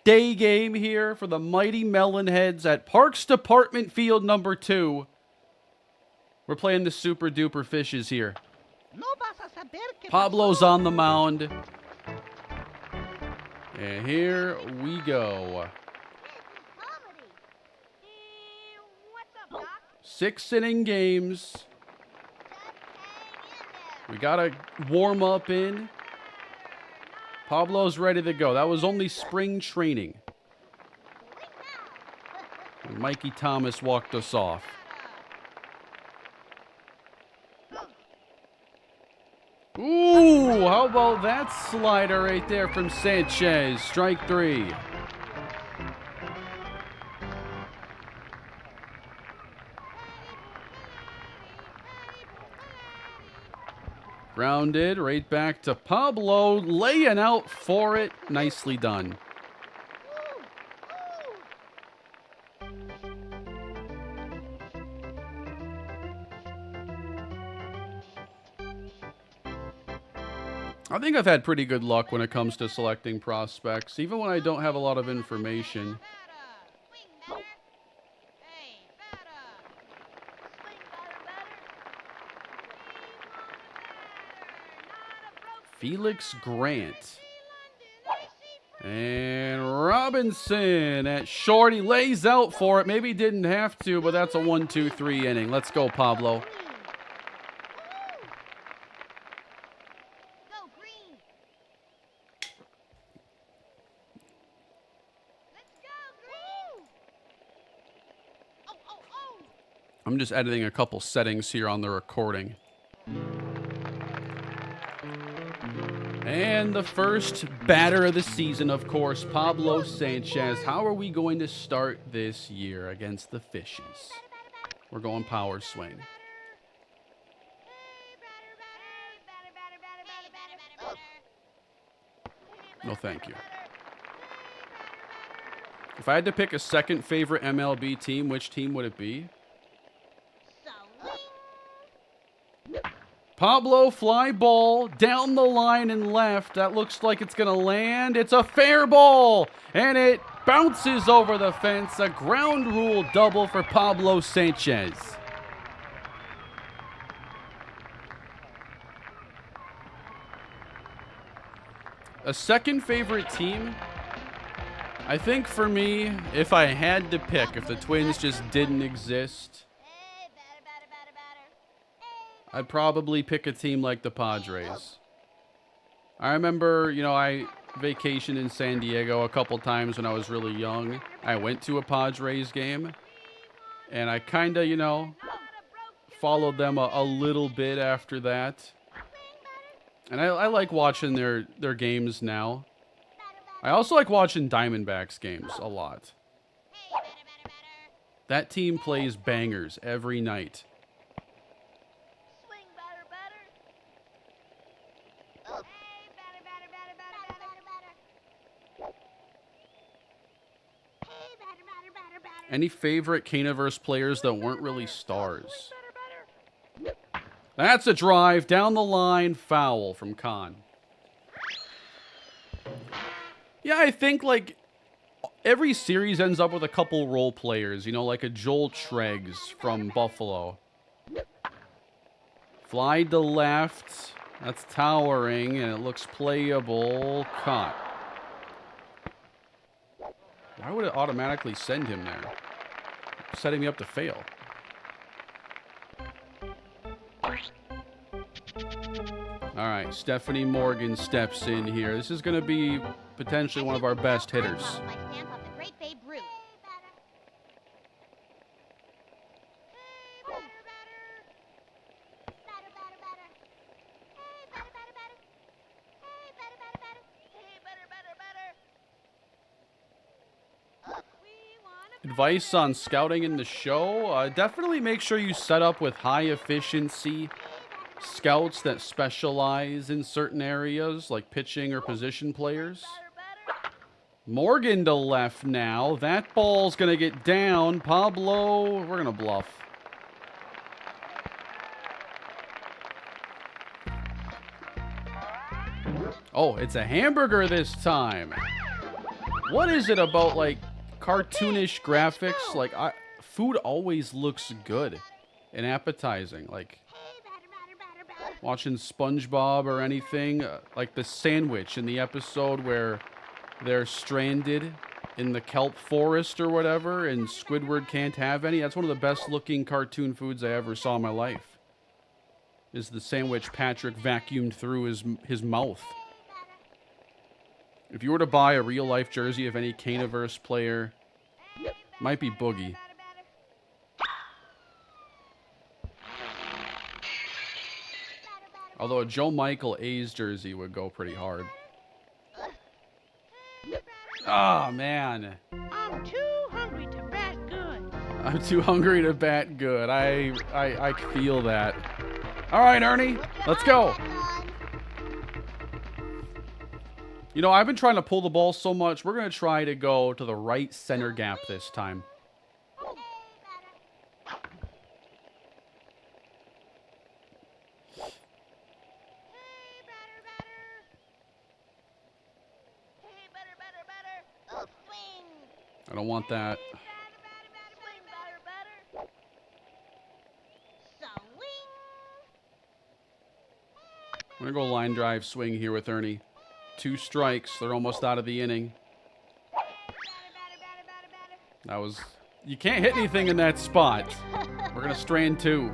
day game here for the mighty Melonheads at Parks Department Field number 2. We're playing the Super Duper Fishes here. Pablo's on the mound. And here we go. What's up, Doc? 6-inning games. We got to warm up in. Pablo's ready to go. That was only spring training. And Mikey Thomas walked us off. Ooh, how about that slider right there from Sanchez? Strike 3. Grounded right back to Pablo, laying out for it. Nicely done. I think I've had pretty good luck when it comes to selecting prospects, even when I don't have a lot of information. Felix Grant. And Robinson at short. He lays out for it. Maybe didn't have to, but that's a 1-2-3 inning. Let's go, Pablo. Go green. Let's go green. Oh. I'm just editing a couple settings here on the recording. And the first batter of the season, of course, Pablo Sanchez. How are we going to start this year against the Fishes? We're going power swing. No, thank you. If I had to pick a second favorite MLB team, which team would it be? Pablo, fly ball, down the line and left. That looks like it's going to land. It's a fair ball, and it bounces over the fence. A ground rule double for Pablo Sanchez. A second favorite team? I think for me, if I had to pick, if the Twins just didn't exist, Hey, batter, batter, batter, batter. Hey, I'd probably pick a team like the Padres. I remember, you know, I vacationed in San Diego a couple times when I was really young. I went to a Padres game, and I kind of, you know, followed them a little bit after that. And I like watching their games now. I also like watching Diamondbacks games a lot. hey, batter, batter, batter. That team plays bangers every night. Swing, batter, batter. Oh. Hey, batter, batter, batter, batter, batter, batter. Hey, batter, batter, batter, batter. Any favorite Caniverse players that weren't really stars? Batter, batter. That's a drive down the line, foul from Khan. Yeah, I think like every series ends up with a couple role players, you know, like a Joel Treggs from Buffalo. Fly to left. That's towering, and it looks playable. Caught. Why would it automatically send him there? Setting me up to fail. All right, Stephanie Morgan steps in here. This is going to be potentially one of our best hitters. My stamp of the great Babe Ruth. Hey, batter. Hey, batter, batter. Batter, batter, batter. Hey, batter, batter, batter. Hey, batter, batter, batter. Hey, batter, batter, batter. We wanna Advice on scouting in the show? Definitely make sure you set up with high efficiency scouts that specialize in certain areas, like pitching or position players. Morgan to left now. That ball's going to get down. Pablo, we're going to bluff. Oh, it's a hamburger this time. What is it about, like, cartoonish graphics? Like, food always looks good and appetizing. Like, Hey, batter, batter, batter, batter. watching SpongeBob or anything, like the sandwich in the episode where they're stranded in the kelp forest or whatever, and Squidward can't have any. That's one of the best looking cartoon foods I ever saw in my life. Is the sandwich Patrick vacuumed through his mouth. If you were to buy a real life jersey of any Caniverse player, might be Boogie. Although a Joe Michael A's jersey would go pretty hard. Oh, man. I'm too hungry to bat good. I'm too hungry to bat good. I feel that. All right, Ernie, let's go. You know, I've been trying to pull the ball so much. We're going to try to go to the right center gap this time. I don't want that. I'm going to go line drive swing here with Ernie. 2 strikes. They're almost out of the inning. That was... You can't hit anything in that spot. We're going to strand 2.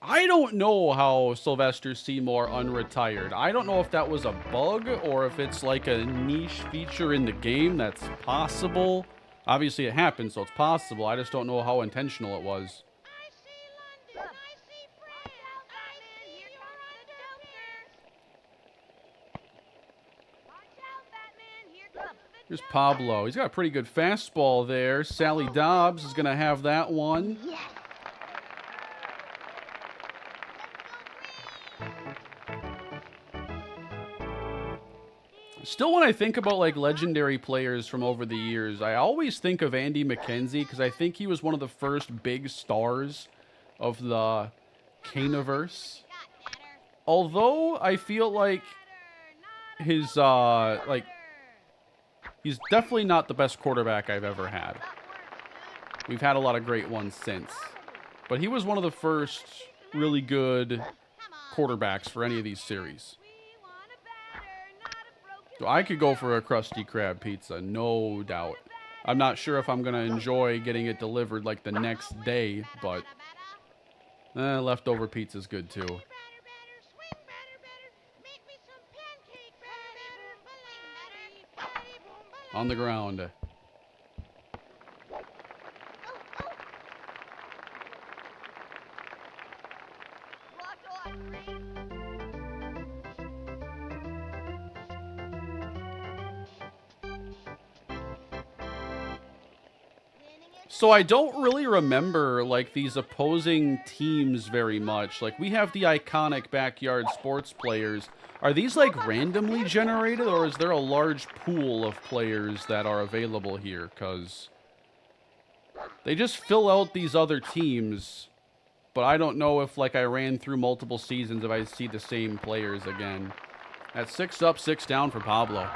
I don't know how Sylvester Seymour unretired. I don't know if that was a bug or if it's like a niche feature in the game that's possible. Obviously it happened, so it's possible. I just don't know how intentional it was. I see London. I see France. Batman, here comes the Joker. Watch out, Batman. Here comes the Here's Pablo. He's got a pretty good fastball there. Sally Dobbs is going to have that one. Still, when I think about like legendary players from over the years, I always think of Andy McKenzie because I think he was one of the first big stars of the Caniverse. Although I feel like his, like, he's definitely not the best quarterback I've ever had. We've had a lot of great ones since. But he was one of the first really good quarterbacks for any of these series. So I could go for a Krusty Krab pizza, no doubt. I'm not sure if I'm going to enjoy getting it delivered like the next day, but leftover pizza's good too. On the ground. So I don't really remember, like, these opposing teams very much. Like, we have the iconic backyard sports players. Are these, like, randomly generated, or is there a large pool of players that are available here? Because they just fill out these other teams, but I don't know if, like, I ran through multiple seasons if I see the same players again. That's 6 up, 6 down for Pablo.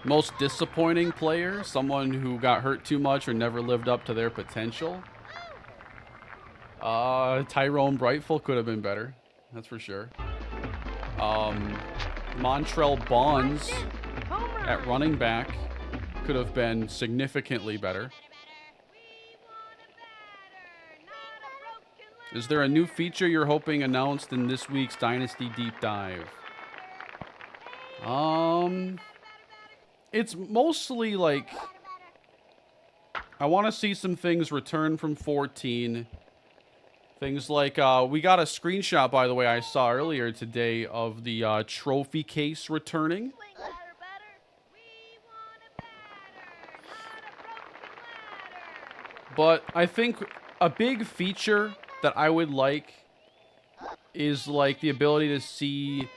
Most disappointing player, someone who got hurt too much or never lived up to their potential. Tyrone Brightful could have been better, that's for sure. Montrell Bonds at running back could have been significantly better. Is there a new feature you're hoping announced in this week's Dynasty Deep Dive? It's mostly like I want to see some things return from 14. Things like we got a screenshot, by the way, I saw earlier today of the trophy case returning. But I think a big feature that I would like is like the ability to see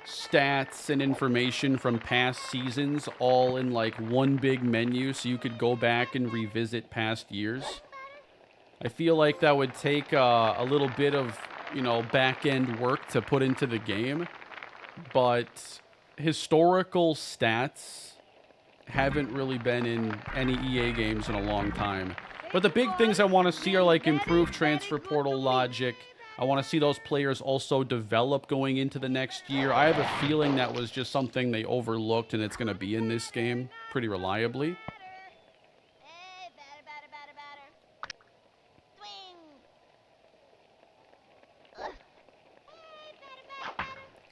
stats and information from past seasons all in like one big menu so you could go back and revisit past years. I feel like that would take a little bit of, you know, back-end work to put into the game, but historical stats haven't really been in any EA games in a long time. But the big things I want to see are like improved transfer portal logic. I want to see those players also develop going into the next year. I have a feeling that was just something they overlooked, and it's going to be in this game pretty reliably.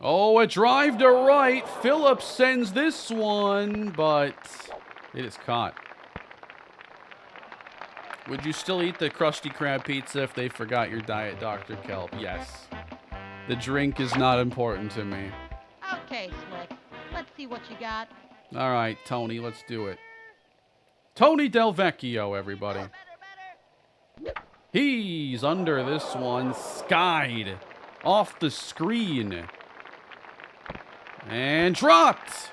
Oh, a drive to right. Phillips sends this one, but it is caught. Would you still eat the Krusty Krab pizza if they forgot your diet, Dr. Kelp? Yes. The drink is not important to me. Okay, Slick. Let's see what you got. All right, Tony, let's do it. Tony Del Vecchio, everybody. He's under this one. Skied off the screen. And dropped.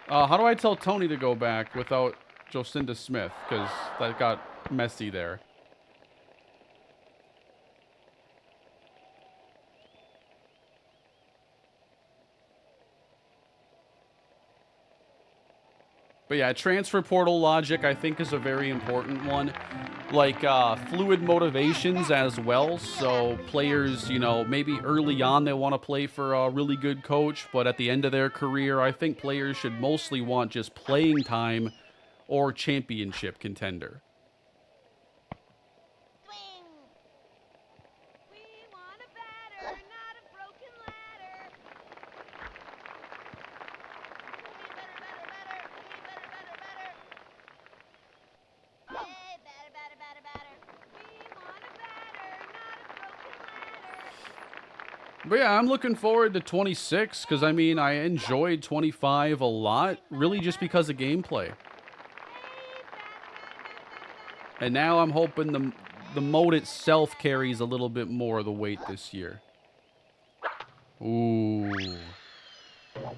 How do I tell Tony to go back without Jocinda Smith? Because that got messy there. But yeah, transfer portal logic I think is a very important one. Like fluid motivations as well. So players, you know, maybe early on they want to play for a really good coach, but at the end of their career, I think players should mostly want just playing time or championship contender. But yeah, I'm looking forward to 26 because, I mean, I enjoyed 25 a lot, really just because of gameplay. And now I'm hoping the mode itself carries a little bit more of the weight this year. Ooh.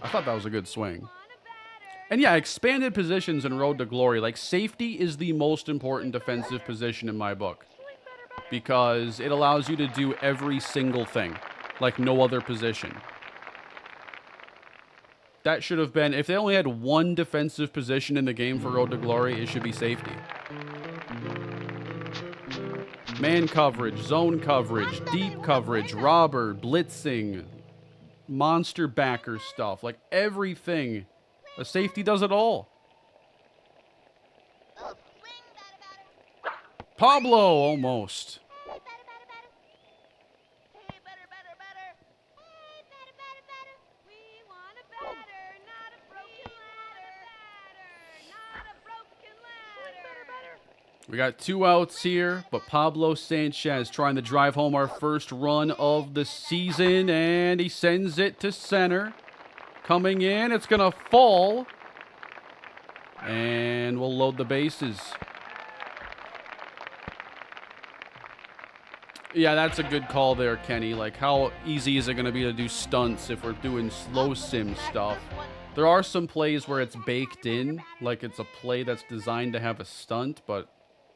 I thought that was a good swing. And yeah, expanded positions in Road to Glory. Like, safety is the most important defensive position in my book. because it allows you to do every single thing like no other position. That should have been, if they only had one defensive position in the game for Road to Glory, it should be safety. Man coverage, zone coverage, deep coverage, robber, blitzing, monster backer stuff. Like everything. A safety does it all. Oh, swing, batter, batter. Pablo, almost. Hey, batter, batter, batter. Hey, batter, batter, batter. Hey, batter, batter, batter. We want a batter, not a broken ladder. Not a broken ladder. We got 2 outs here, but Pablo Sanchez trying to drive home our first run of the season, and he sends it to center. Coming in, it's going to fall, and we'll load the bases. Yeah, that's a good call there, Kenny. Like, how easy is it going to be to do stunts if we're doing slow sim stuff? There are some plays where it's baked in, like it's a play that's designed to have a stunt, but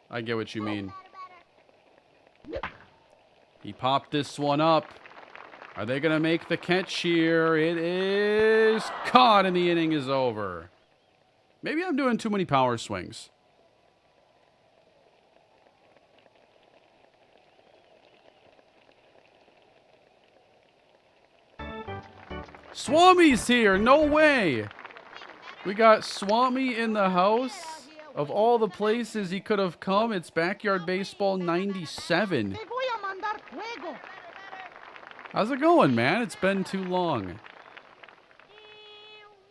I get what you mean. He popped this one up. Are they going to make the catch here? It is caught, and the inning is over. Maybe I'm doing too many power swings. Swami's here. No way. We got Swami in the house. Of all the places he could have come, it's Backyard Baseball 97. Te voy a mandar fuego. How's it going, man? It's been too long.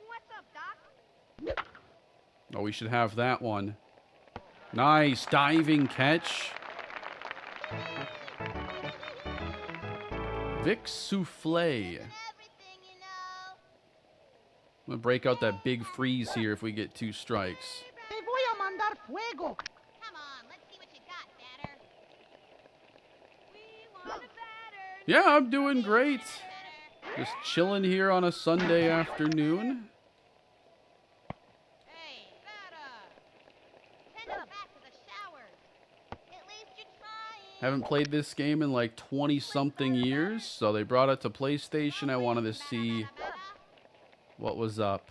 What's up, Doc? Oh, we should have that one. Nice diving catch. Vic Souffle. Everything, you know. I'm going to break out that big freeze here if we get 2 strikes. Te voy a mandar fuego. Come on, let's see what you got, batter. We want a batter. Yeah, I'm doing great. Just chilling here on a Sunday afternoon. Hey, batter. Send it back to the showers. At least you're trying. Haven't played this game in like 20-something years, so they brought it to PlayStation. I wanted to see what was up.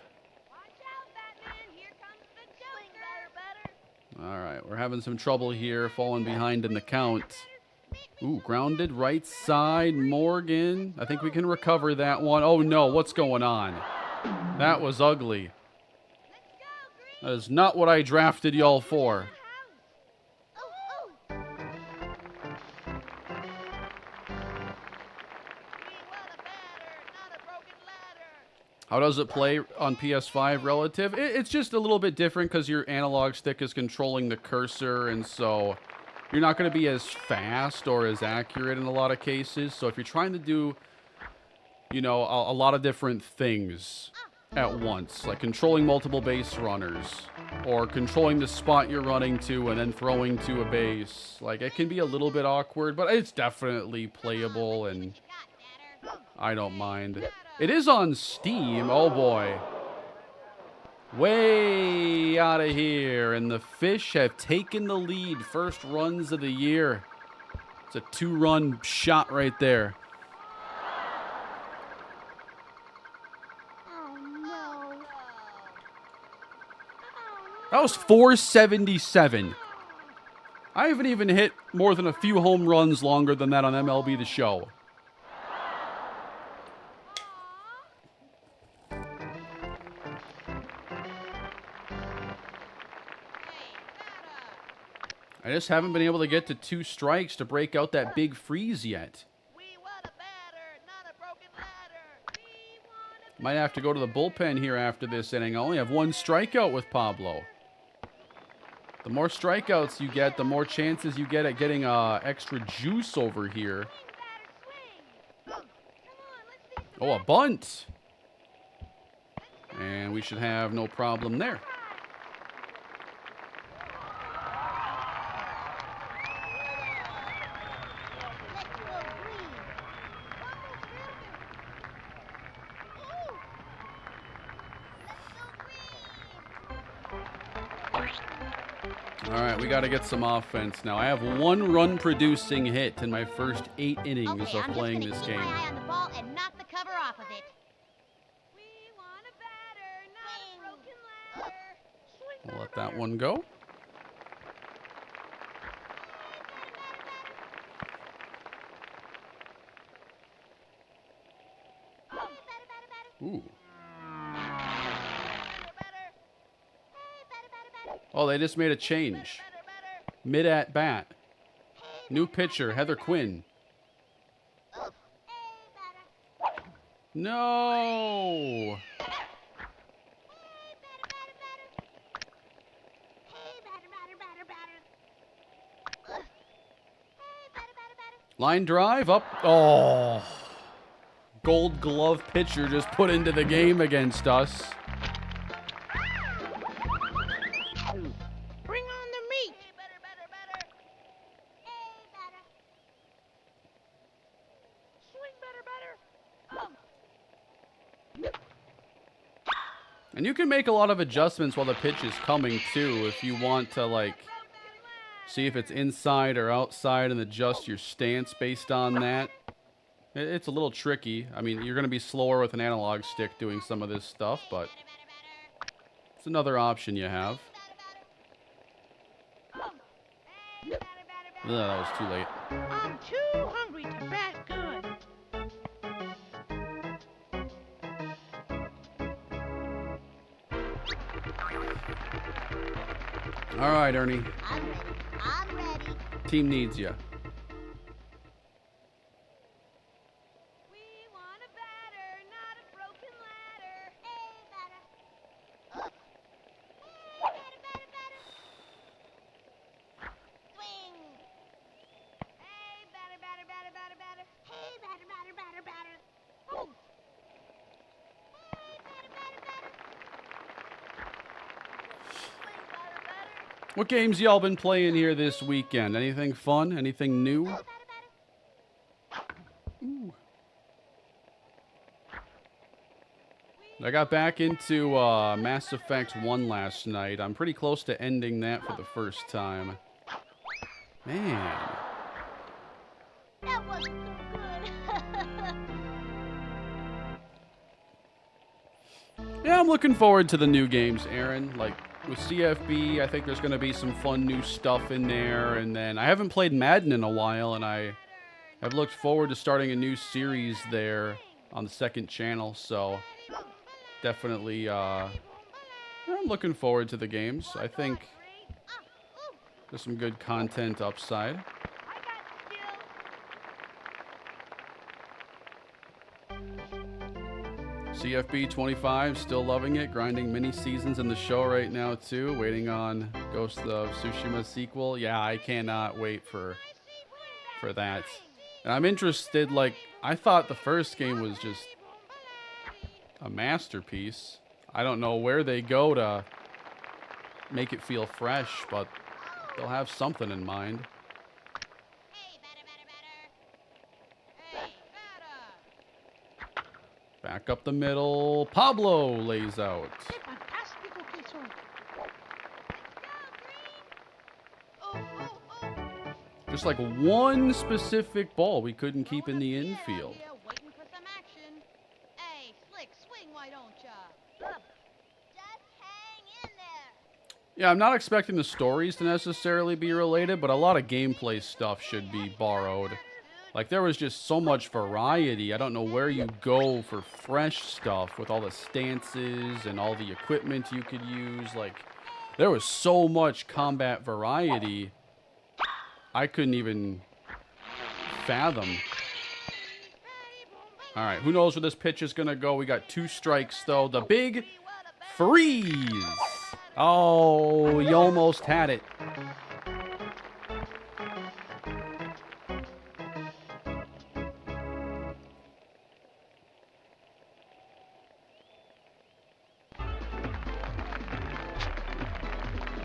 Watch out, Batman. Here comes the Joker. All right, we're having some trouble here, falling behind in the count. Ooh, grounded right side, Morgan. I think we can recover that one. Oh no, what's going on? That was ugly. That is not what I drafted y'all for. Oh, oh. How does it play on PS5 relative? It's just a little bit different because your analog stick is controlling the cursor, and so you're not going to be as fast or as accurate in a lot of cases. So if you're trying to do, you know, a lot of different things at once, like controlling multiple base runners or controlling the spot you're running to and then throwing to a base, like it can be a little bit awkward, but it's definitely playable and I don't mind. It is on Steam. Oh boy. Way out of here. And the Fish have taken the lead. First runs of the year. It's a 2-run shot right there. Oh, no. That was 477. I haven't even hit more than a few home runs longer than that on MLB The Show. I just haven't been able to get to 2 strikes to break out that big freeze yet. Might have to go to the bullpen here after this inning. I only have 1 strikeout with Pablo. The more strikeouts you get, the more chances you get at getting extra juice over here. Oh, a bunt. And we should have no problem there. All right, we got to get some offense now. I have 1 run producing hit in my first 8 innings Okay, of I'm just playing gonna this keep game. my eye on the ball and knock the cover off of it. We want a batter, not a broken ladder. Swing, We'll batter, let that batter. one go. Ooh. Oh, they just made a change. Mid at bat. New pitcher, Heather Quinn. No. Line drive up. Oh. Gold glove pitcher just put into the game against us. Bring on the meat. Swing, batter, batter. And you can make a lot of adjustments while the pitch is coming too if you want to like see if it's inside or outside and adjust your stance based on that. It's a little tricky. I mean, you're going to be slower with an analog stick doing some of this stuff, but it's another option you have. Ugh, that was too late. I'm too hungry to bat good. All right, Ernie. I'm ready. I'm ready. Team needs you. We want a batter, not a broken ladder. Hey, batter. Hey, batter, batter, batter. Swing. Hey, batter, batter, batter, batter, batter. Hey, batter, batter, batter, batter. Oh. Hey, batter, batter, batter. Swing, batter, batter. What games y'all been playing here this weekend? Anything fun? Anything new? Batter, batter. Ooh. I got back into Mass Effect 1 last night. I'm pretty close to ending that for the first time. Man. That wasn't so good. Yeah, I'm looking forward to the new games, Aaron. Like, with CFB, I think there's going to be some fun new stuff in there. And then I haven't played Madden in a while, and I've looked forward to starting a new series there on the second channel. So, definitely, I'm looking forward to the games. I think there's some good content upside. I got CFB 25, still loving it. Grinding mini seasons in the show right now, too. Waiting on Ghost of Tsushima sequel. Yeah, I cannot wait for that. And I'm interested, like, I thought the first game was just a masterpiece. I don't know where they go to make it feel fresh, but they'll have something in mind. Hey, batter, batter, batter. Hey, batter. Back up the middle. Pablo lays out. Fantastico que son. Oh, oh, oh. Just like one specific ball we couldn't keep in the infield. Yeah, waiting for some action. Hey, Slick, swing, why don't ya? Just hang in there. Yeah, I'm not expecting the stories to necessarily be related, but a lot of gameplay stuff should be borrowed. Like, there was just so much variety. I don't know where you go for fresh stuff with all the stances and all the equipment you could use. Like, there was so much combat variety, I couldn't even fathom. All right, who knows where this pitch is going to go. We got 2 strikes, though. The big freeze. Oh, you almost had it.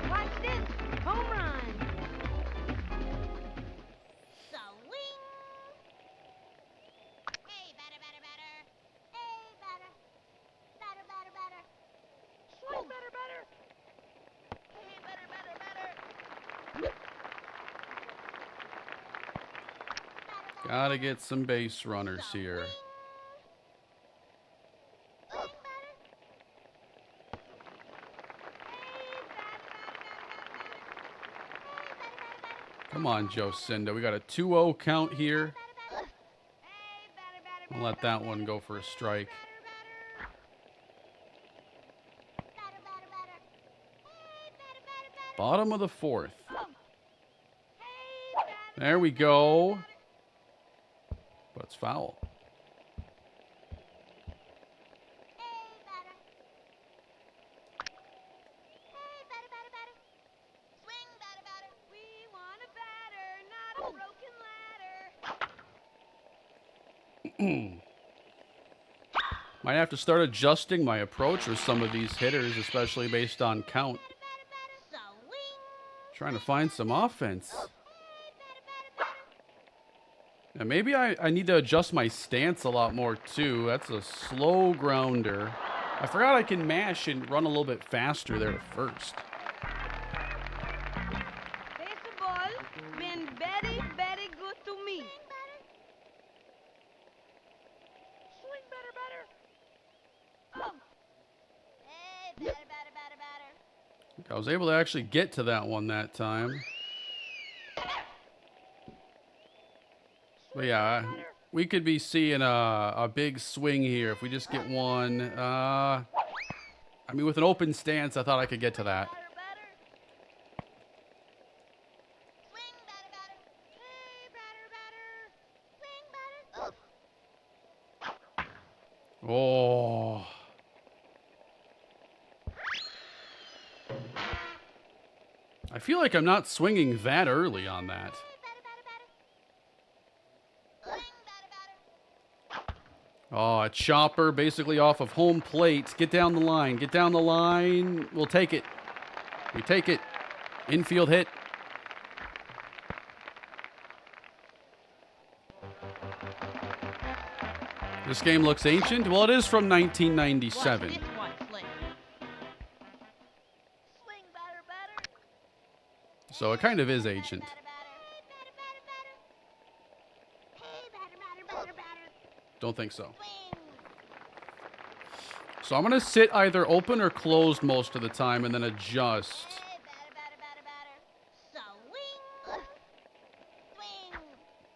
Watch this. Home run. Swing. Hey, batter, batter, batter. Hey, batter. Batter, batter, batter. Swing, batter, batter. Hey, batter, batter, batter. Gotta get some base runners here. Come on, Jocinda. We got a 2-0 count here. I'll let that one go for a strike. Bottom of the 4th. There we go. But it's foul. Might have to start adjusting my approach with some of these hitters, especially based on count. Trying to find some offense. Now maybe I need to adjust my stance a lot more too. That's a slow grounder. I forgot I can mash and run a little bit faster there at first. Baseball been very, very good to me. Swing better, better. I was able to actually get to that one that time. But yeah, we could be seeing a big swing here if we just get one. I mean, with an open stance, I thought I could get to that. Oh. I feel like I'm not swinging that early on that. Oh, a chopper basically off of home plate. Get down the line. Get down the line. We'll take it. We take it. Infield hit. This game looks ancient. Well, it is from 1997. So it kind of is ancient. Don't think so. So I'm going to sit either open or closed most of the time and then adjust.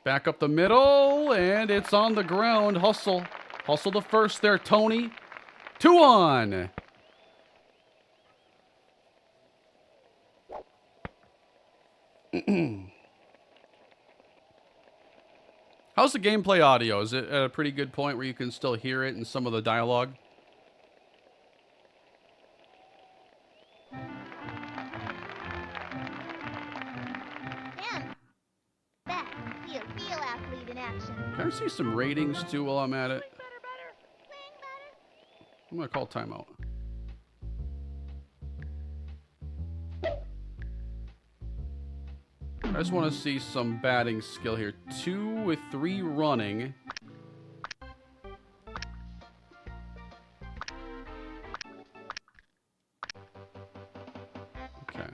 Back up the middle, and it's on the ground. Hustle. Hustle the first there, Tony. 2-on. How's the gameplay audio? Is it at a pretty good point where you can still hear it in some of the dialogue? Him. That be a real athlete in action. Can I see some ratings too while I'm at it? I'm going to call timeout. I just want to see some batting skill here. 2 with 3 running. Okay.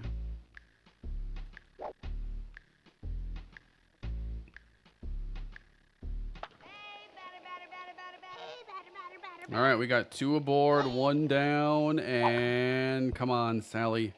All right, we got 2 aboard, 1 down, and come on, Sally.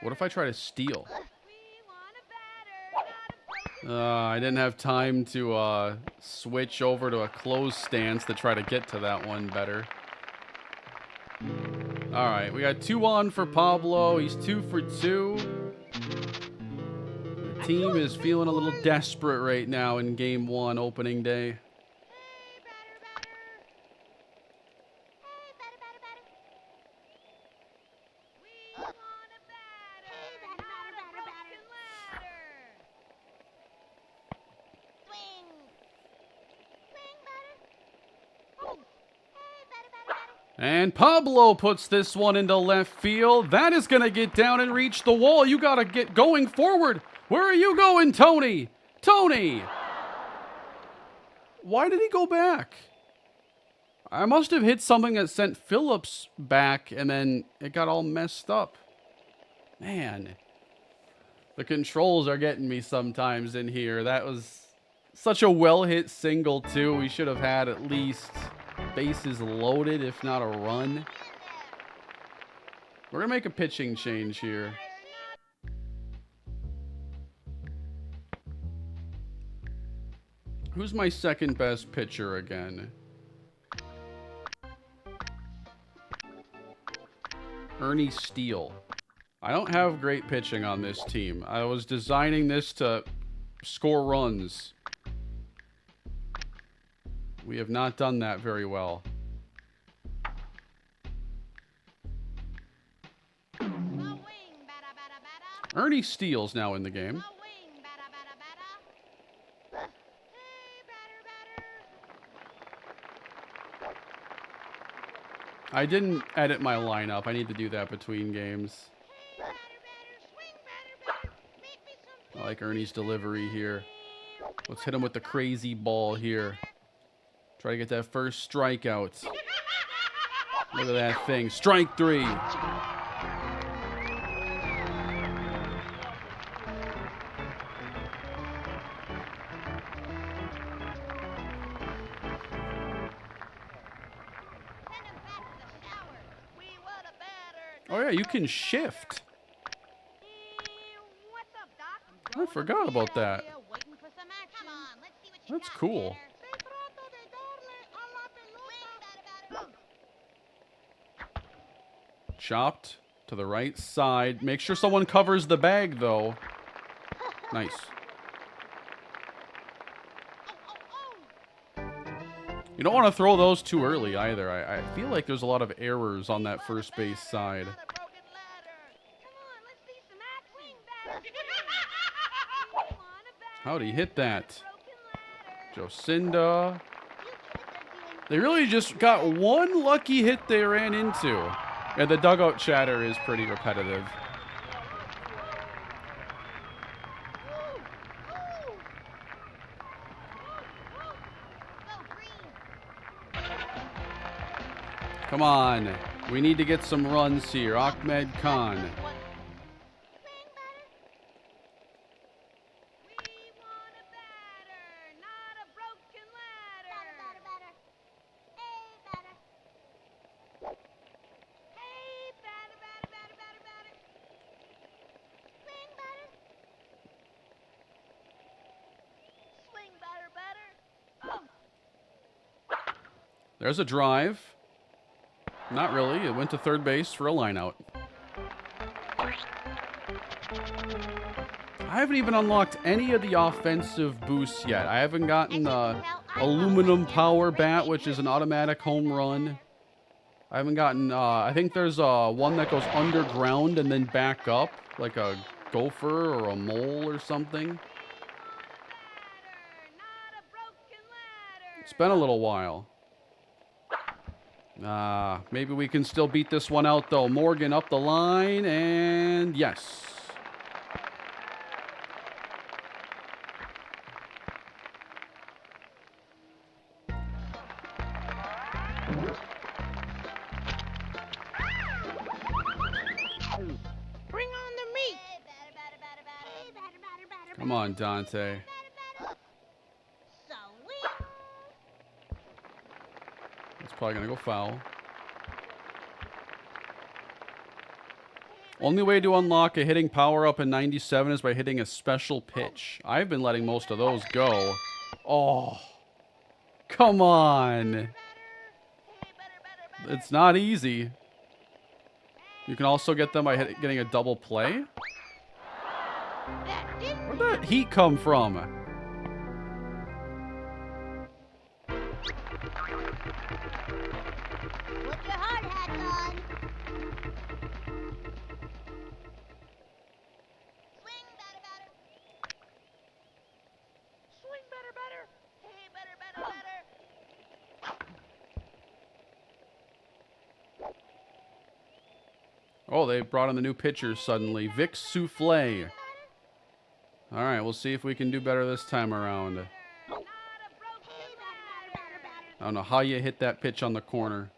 What if I try to steal? I didn't have time to switch over to a closed stance to try to get to that one better. All right, we got 2 on for Pablo. He's 2 for 2. The team is feeling a little desperate right now in Game 1 opening day. And Pablo puts this one into left field. That is going to get down and reach the wall. You got to get going forward. Where are you going, Tony? Tony! Why did he go back? I must have hit something that sent Phillips back, and then it got all messed up. Man. The controls are getting me sometimes in here. That was such a well-hit single, too. We should have had at least bases loaded, if not a run. We're going to make a pitching change here. Who's my second best pitcher again? Ernie Steele. I don't have great pitching on this team. I was designing this to score runs. We have not done that very well. Ernie Steele's now in the game. I didn't edit my lineup. I need to do that between games. I like Ernie's delivery here. Let's hit him with the crazy ball here. Try to get that first strikeout. Look at that thing. Strike 3. Oh yeah, you can shift. I forgot about that. That's cool. Chopped to the right side. Make sure someone covers the bag, though. Nice. You don't want to throw those too early either. I feel like there's a lot of errors on that first base side. How'd he hit that? Jocinda. They really just got one lucky hit they ran into. And the dugout chatter is pretty repetitive. Come on. We need to get some runs here. Ahmed Khan. There's a drive. Not really. It went to third base for a lineout. I haven't even unlocked any of the offensive boosts yet. I haven't gotten the aluminum power bat, which is an automatic home run. I haven't gotten, I think there's one that goes underground and then back up, like a gopher or a mole or something. It's been a little while. Maybe we can still beat this one out, though. Morgan up the line, and yes. Bring on the meat. Come on, Dante. It's probably going to go foul. Only way to unlock a hitting power-up in 97 is by hitting a special pitch. I've been letting most of those go. Oh, come on. It's not easy. You can also get them by getting a double play. Where'd that heat come from? Put your hard hats on. Swing, batter, batter. Swing, batter, batter. Hey, batter, batter, batter. Oh, they brought in the new pitcher suddenly. Vic Souffle. All right, we'll see if we can do better this time around. I don't know how you hit that pitch on the corner.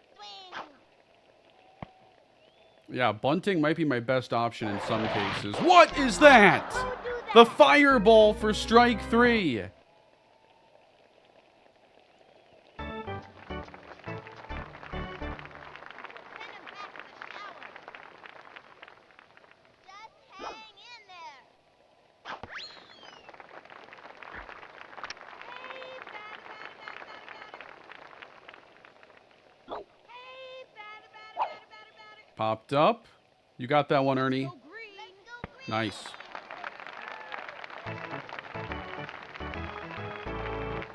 Yeah, bunting might be my best option in some cases. What is that? The fireball for strike 3. Popped up. You got that one, Ernie. Nice.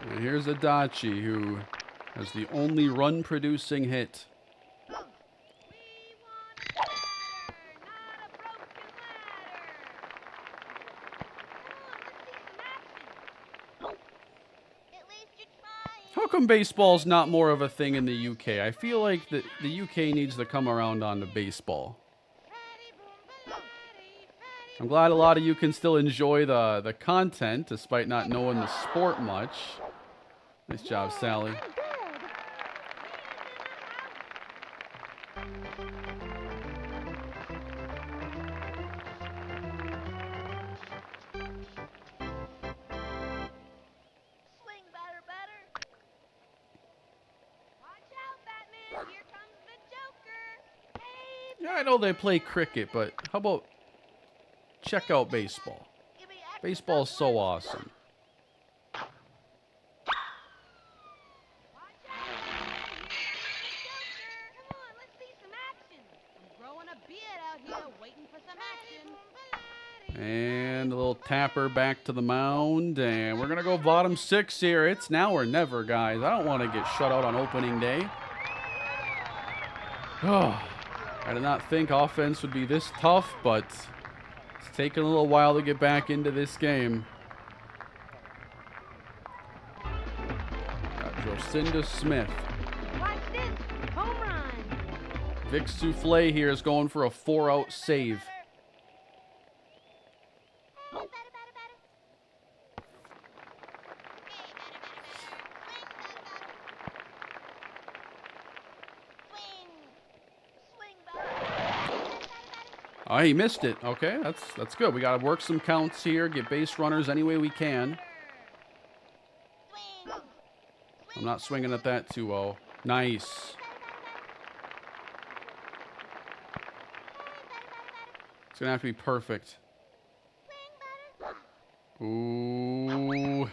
And here's Adachi, who has the only run-producing hit. How come baseball's not more of a thing in the UK? I feel like the UK needs to come around onto baseball. I'm glad a lot of you can still enjoy the content despite not knowing the sport much. Nice job, Sally. Yeah, I know they play cricket, but how about check out baseball? Baseball is so awesome. And a little tapper back to the mound, and we're going to go bottom 6 here. It's now or never, guys. I don't want to get shut out on opening day. Oh, I did not think offense would be this tough, but it's taken a little while to get back into this game. Got Jocinda Smith. Watch this. Home run. Vic Souffle here is going for a 4-out save. Oh, he missed it. Okay, that's good. We got to work some counts here, get base runners any way we can. I'm not swinging at that 2-0. Nice. It's going to have to be perfect. Ooh.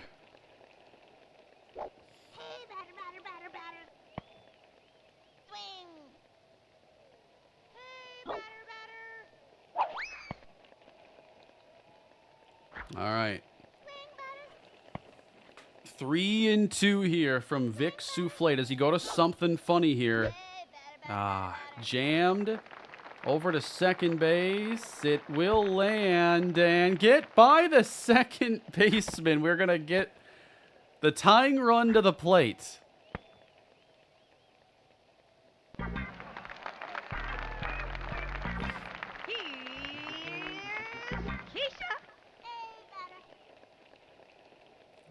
All right. 3-2 here from Vic Souffle. Does he go to something funny here? Jammed over to second base. It will land and get by the second baseman. We're going to get the tying run to the plate.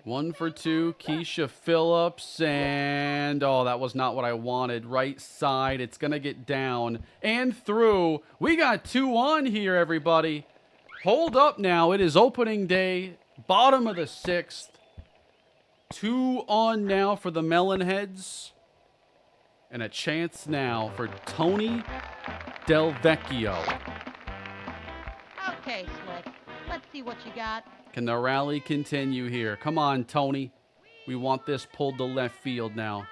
One for 2, Keisha Phillips, and oh, that was not what I wanted. Right side, it's going to get down and through. We got 2 on here, everybody. Hold up now. It is opening day, bottom of the 6th. 2 on now for the Melonheads. And a chance now for Tony Del Vecchio. Okay, Slick. Let's see what you got. Can the rally continue here? Come on, Tony. We want this pulled to left field now.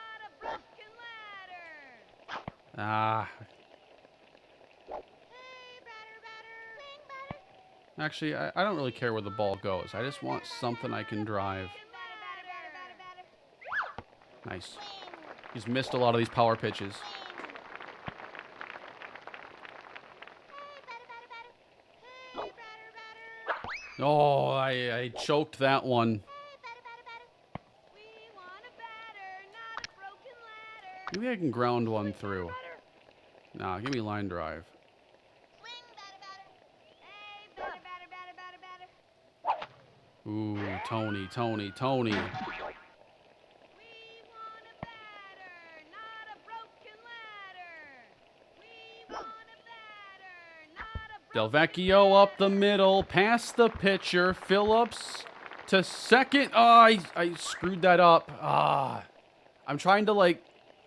Actually, I don't really care where the ball goes. I just want something I can drive. Nice. He's missed a lot of these power pitches. Oh, I choked that one. Maybe I can ground one through. Nah, give me line drive. Ooh, Tony. We want a batter, not a broken ladder. We want a batter, not a Del broken Vecchio up the middle, past the pitcher. Phillips to second. Oh, I screwed that up. I'm trying to, like,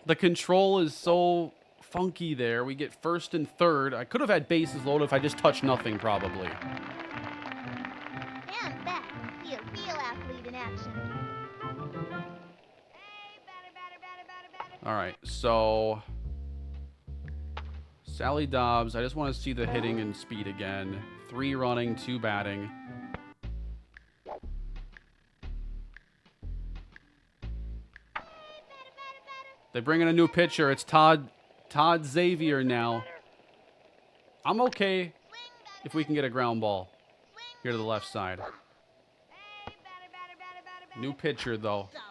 the control is so funky there. We get first and third. I could have had bases loaded if I just touched nothing, probably. Stand back and see a real athlete in action. Hey, batter, batter, batter, batter, batter. All right, so Sally Dobbs. I just want to see the hitting and speed again. 3 running, 2 batting. They bring in a new pitcher. It's Todd Xavier now. I'm okay if we can get a ground ball here to the left side. Hey, batter, batter, batter, batter, batter. New pitcher, though. Swing.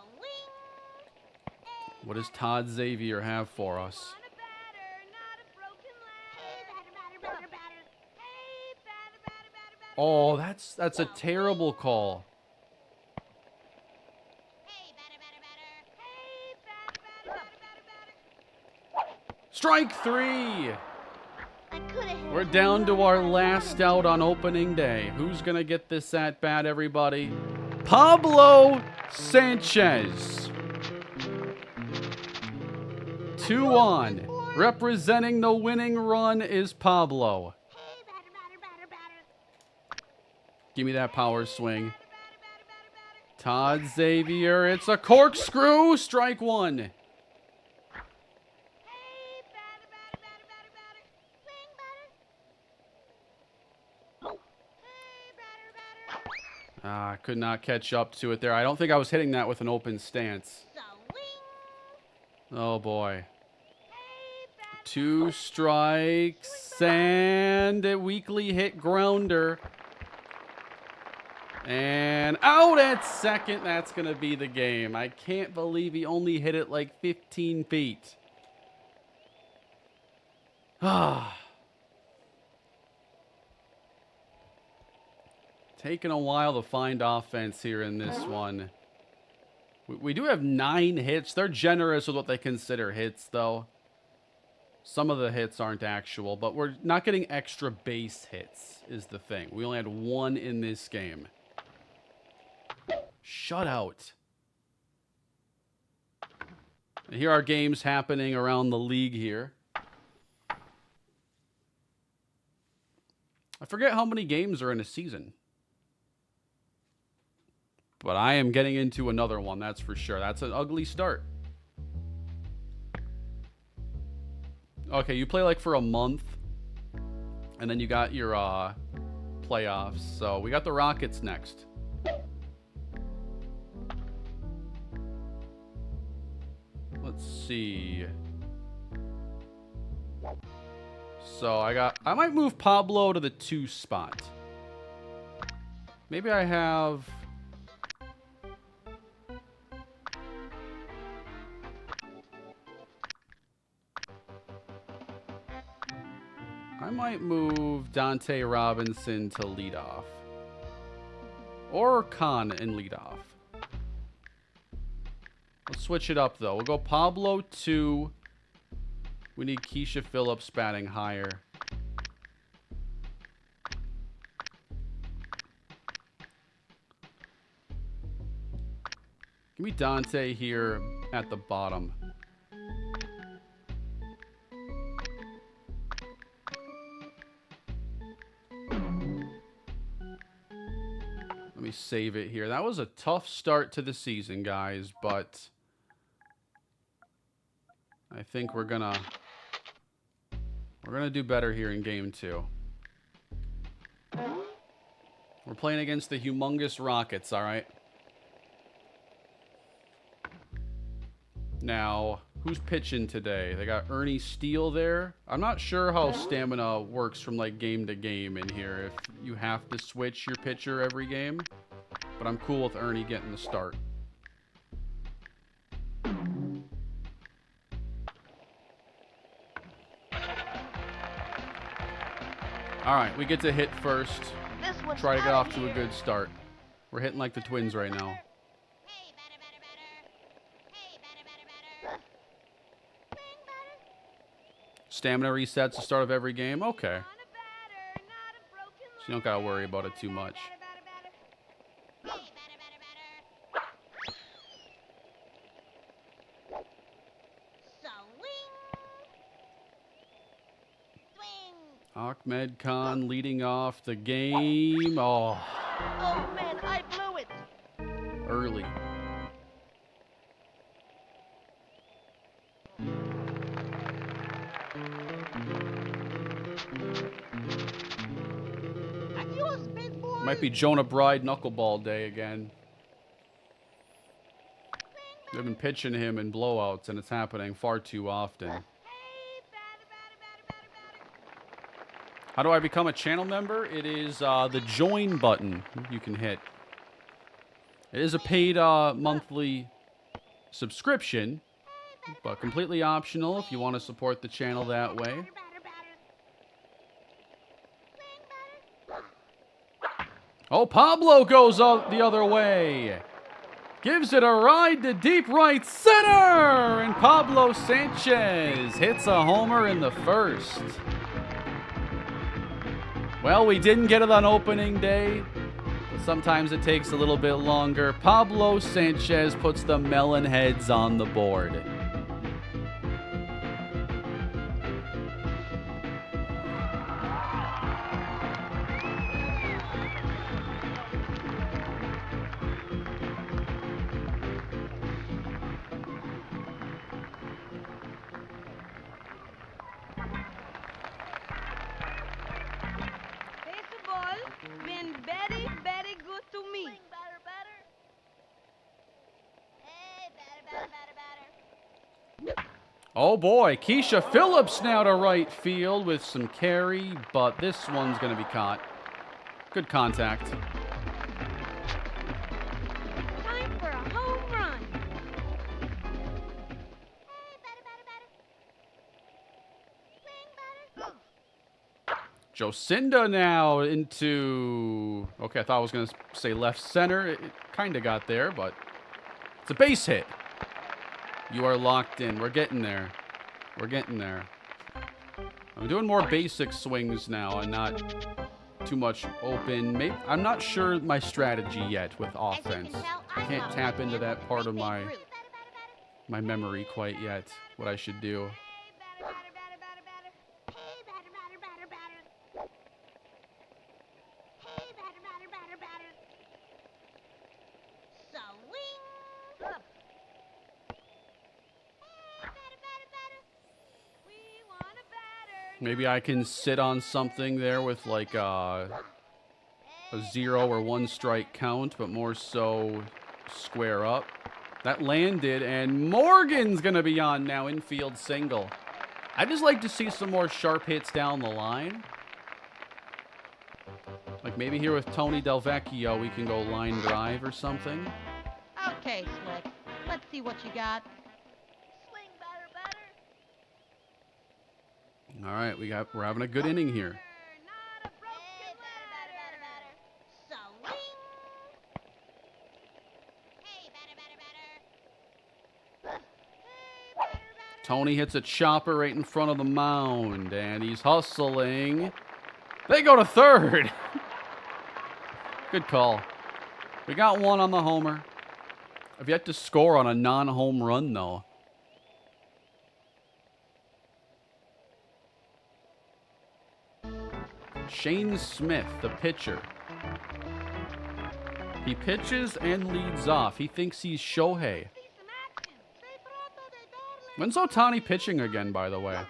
What does Todd Xavier have for us? Want a batter, not a broken Hey, ladder. batter, batter, batter, batter. Hey, batter, batter, batter, batter. Oh, that's a terrible call. Hey, batter, batter, batter. Hey, batter, batter, batter, batter, batter. Strike 3. I could have hit We're it. down to our last out on opening day. Who's going to get this at bat, everybody? Pablo Sanchez. 2 on. Representing the winning run is Pablo. Hey, batter, batter, batter, batter. Give me that power swing. Todd Xavier. It's a corkscrew. Strike 1. Hey, batter, batter, batter, batter, batter. Swing, batter. Hey, batter, batter. Ah, could not catch up to it there. I don't think I was hitting that with an open stance. Swing. Oh, boy. Hey, batter. 2 strikes and a weakly hit grounder. And out at second. That's going to be the game. I can't believe he only hit it like 15 feet. Ah. Taking a while to find offense here in this one. We do have 9 hits. They're generous with what they consider hits, though. Some of the hits aren't actual, but we're not getting extra base hits is the thing. We only had 1 in this game. Shutout. And here are games happening around the league here. I forget how many games are in a season. But I am getting into another one, that's for sure. That's an ugly start. Okay, you play like for a month. And then you got your playoffs. So we got the Rockets next. Let's see. So I might move Pablo to the 2 spot. Maybe I have... I might move Dante Robinson to leadoff. Or Khan in leadoff. Let's switch it up, though. We'll go Pablo 2. We need Keisha Phillips batting higher. Give me Dante here at the bottom. Let me save it here. That was a tough start to the season, guys, but I think we're gonna do better here in game 2. We're playing against the humongous Rockets, all right? Now, who's pitching today? They got Ernie Steele there. I'm not sure how stamina works from like game to game in here. If you have to switch your pitcher every game. But I'm cool with Ernie getting the start. All right, we get to hit first. This one's Try to get outta off to a here. good start. We're hitting like the Twins right now. Hey, batter, batter, batter. Hey, batter, batter, batter. Swing, batter. Stamina resets at the start of every game. Okay. On a batter, not a broken So you don't gotta worry about it too much. batter, batter, batter. Hey, batter, batter, batter. Swing. Swing. Ahmed Khan leading off the game. Oh, Oh man, I blew it. early. Adios, big boy. Might be Jonah Bride knuckleball day again. They've been pitching him in blowouts, and it's happening far too often. Hey, batter, batter, batter, batter, batter. How do I become a channel member? It is the join button you can hit. It is a paid monthly subscription, but completely optional if you want to support the channel that way. Batter, batter, batter. Swing, batter. Oh, Pablo goes out the other way. Gives it a ride to deep right center. And Pablo Sanchez hits a homer in the first. Well, we didn't get it on opening day, but sometimes it takes a little bit longer. Pablo Sanchez puts the Melon Heads on the board. Base the ball. Been very, very good to me. Swing, batter, batter. Hey, batter, batter, batter, batter. Oh boy, Keisha Phillips now to right field with some carry, but this one's going to be caught. Good contact. Time for a home run. Hey, batter, batter, batter. Swing, batter. Jocinda now into... Okay, I thought I was going to say left center. It kind of got there, but it's a base hit. You are locked in. We're getting there. We're getting there. I'm doing more basic swings now and not too much open. Maybe, I'm not sure my strategy yet with offense. I can't tap into that part of my memory quite yet, what I should do. Hey, batter, batter, batter, batter, batter. Hey, batter, batter, batter, batter. Hey, batter, batter, batter, batter. Swing. Up. Hey, batter, batter, batter. We want a batter. Maybe I can sit on something there with like a 0 or 1 strike count, but more so square up. That landed, and Morgan's going to be on now, infield single. I'd just like to see some more sharp hits down the line. Like maybe here with Tony Del Vecchio, we can go line drive or something. Okay, Slick. Let's see what you got. Swing, batter, batter. All right, we're having a good inning here. Not a broken Hey, batter, batter, batter, batter. Swing. Hey, batter, batter, batter. Hey, batter, batter. Tony hits a chopper right in front of the mound, and he's hustling. They go to third. Good call. We got one on the homer. I've yet to score on a non-home run, though. Shane Smith, the pitcher. He pitches and leads off. He thinks he's Shohei. See some action. Say pronto de darle. When's Otani pitching again, by the way? Ladder,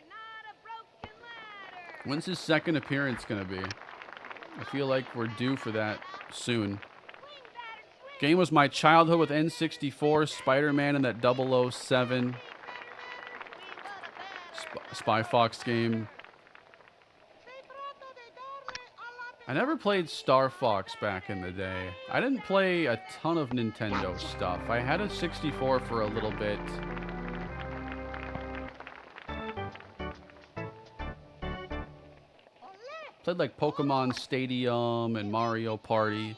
not a broken ladder. When's his second appearance going to be? I feel like we're due for that soon. Swing, batter, swing. Game was my childhood with N64, Spider-Man, and that 007 Spy Fox game. Say pronto de darle a la I never played Star Fox back in the day. I didn't play a ton of Nintendo stuff. I had a 64 for a little bit. Played like Pokemon Stadium and Mario Party.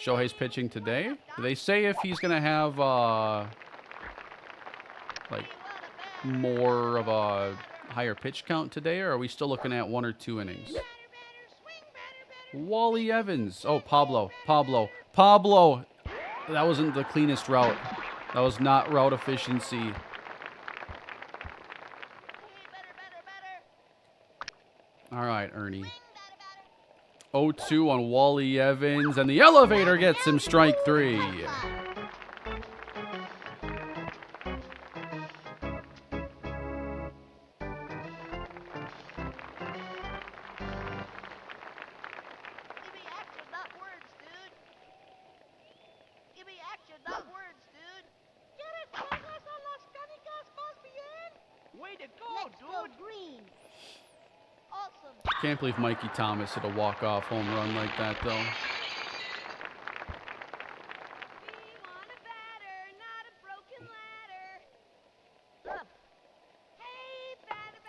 Shohei's pitching today. Do they say if he's going to have, like, more of a higher pitch count today, or are we still looking at 1 or 2 innings? Wally Evans. Oh, Pablo. That wasn't the cleanest route. That was not route efficiency. All right, Ernie. 0-2 on Wally Evans, and the elevator gets him strike 3. Can't believe Mikey Thomas hit a walk-off home run like that, though.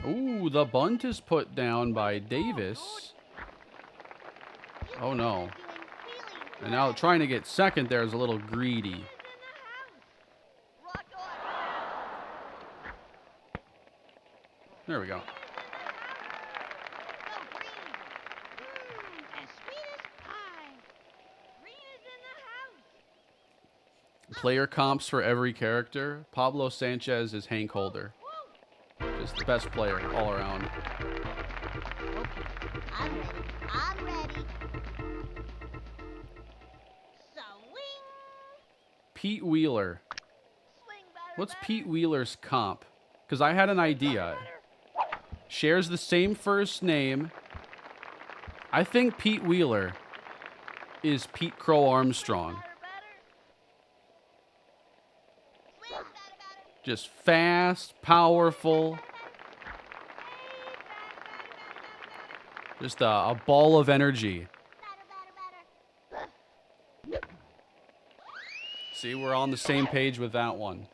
Ooh, the bunt is put down by Davis. Oh, no. And now trying to get second there is a little greedy. There we go. Player comps for every character. Pablo Sanchez is Hank Holder. Just the best player all around. I'm ready. Pete Wheeler. What's Pete Wheeler's comp? Because I had an idea. Shares the same first name. I think Pete Wheeler is Pete Crow Armstrong. Just fast, powerful. Just a ball of energy. See, we're on the same page with that one.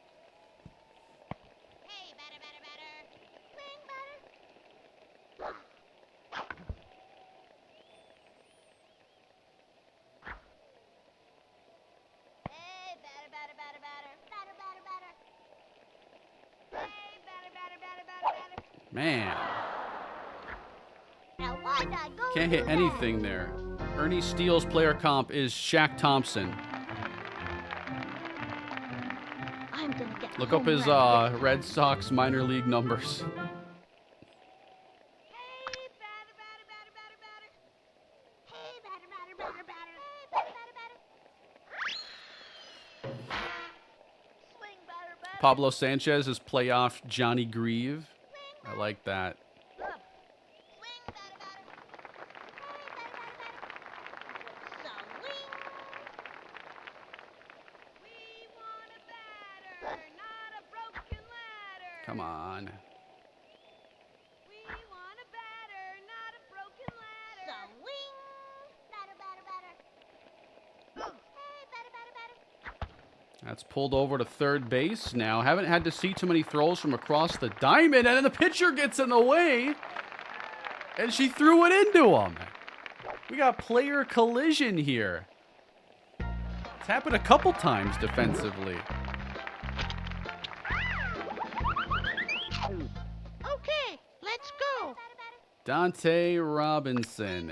Man. Can't hit anything there. Ernie Steele's player comp is Shaq Thompson. Look up his Red Sox minor league numbers. Pablo Sanchez is playoff Johnny Grieve. I like that. Come on. That's pulled over to third base now. Haven't had to see too many throws from across the diamond, and then the pitcher gets in the way, and she threw it into him. We got player collision here. It's happened a couple times defensively. Okay, let's go. Dante Robinson.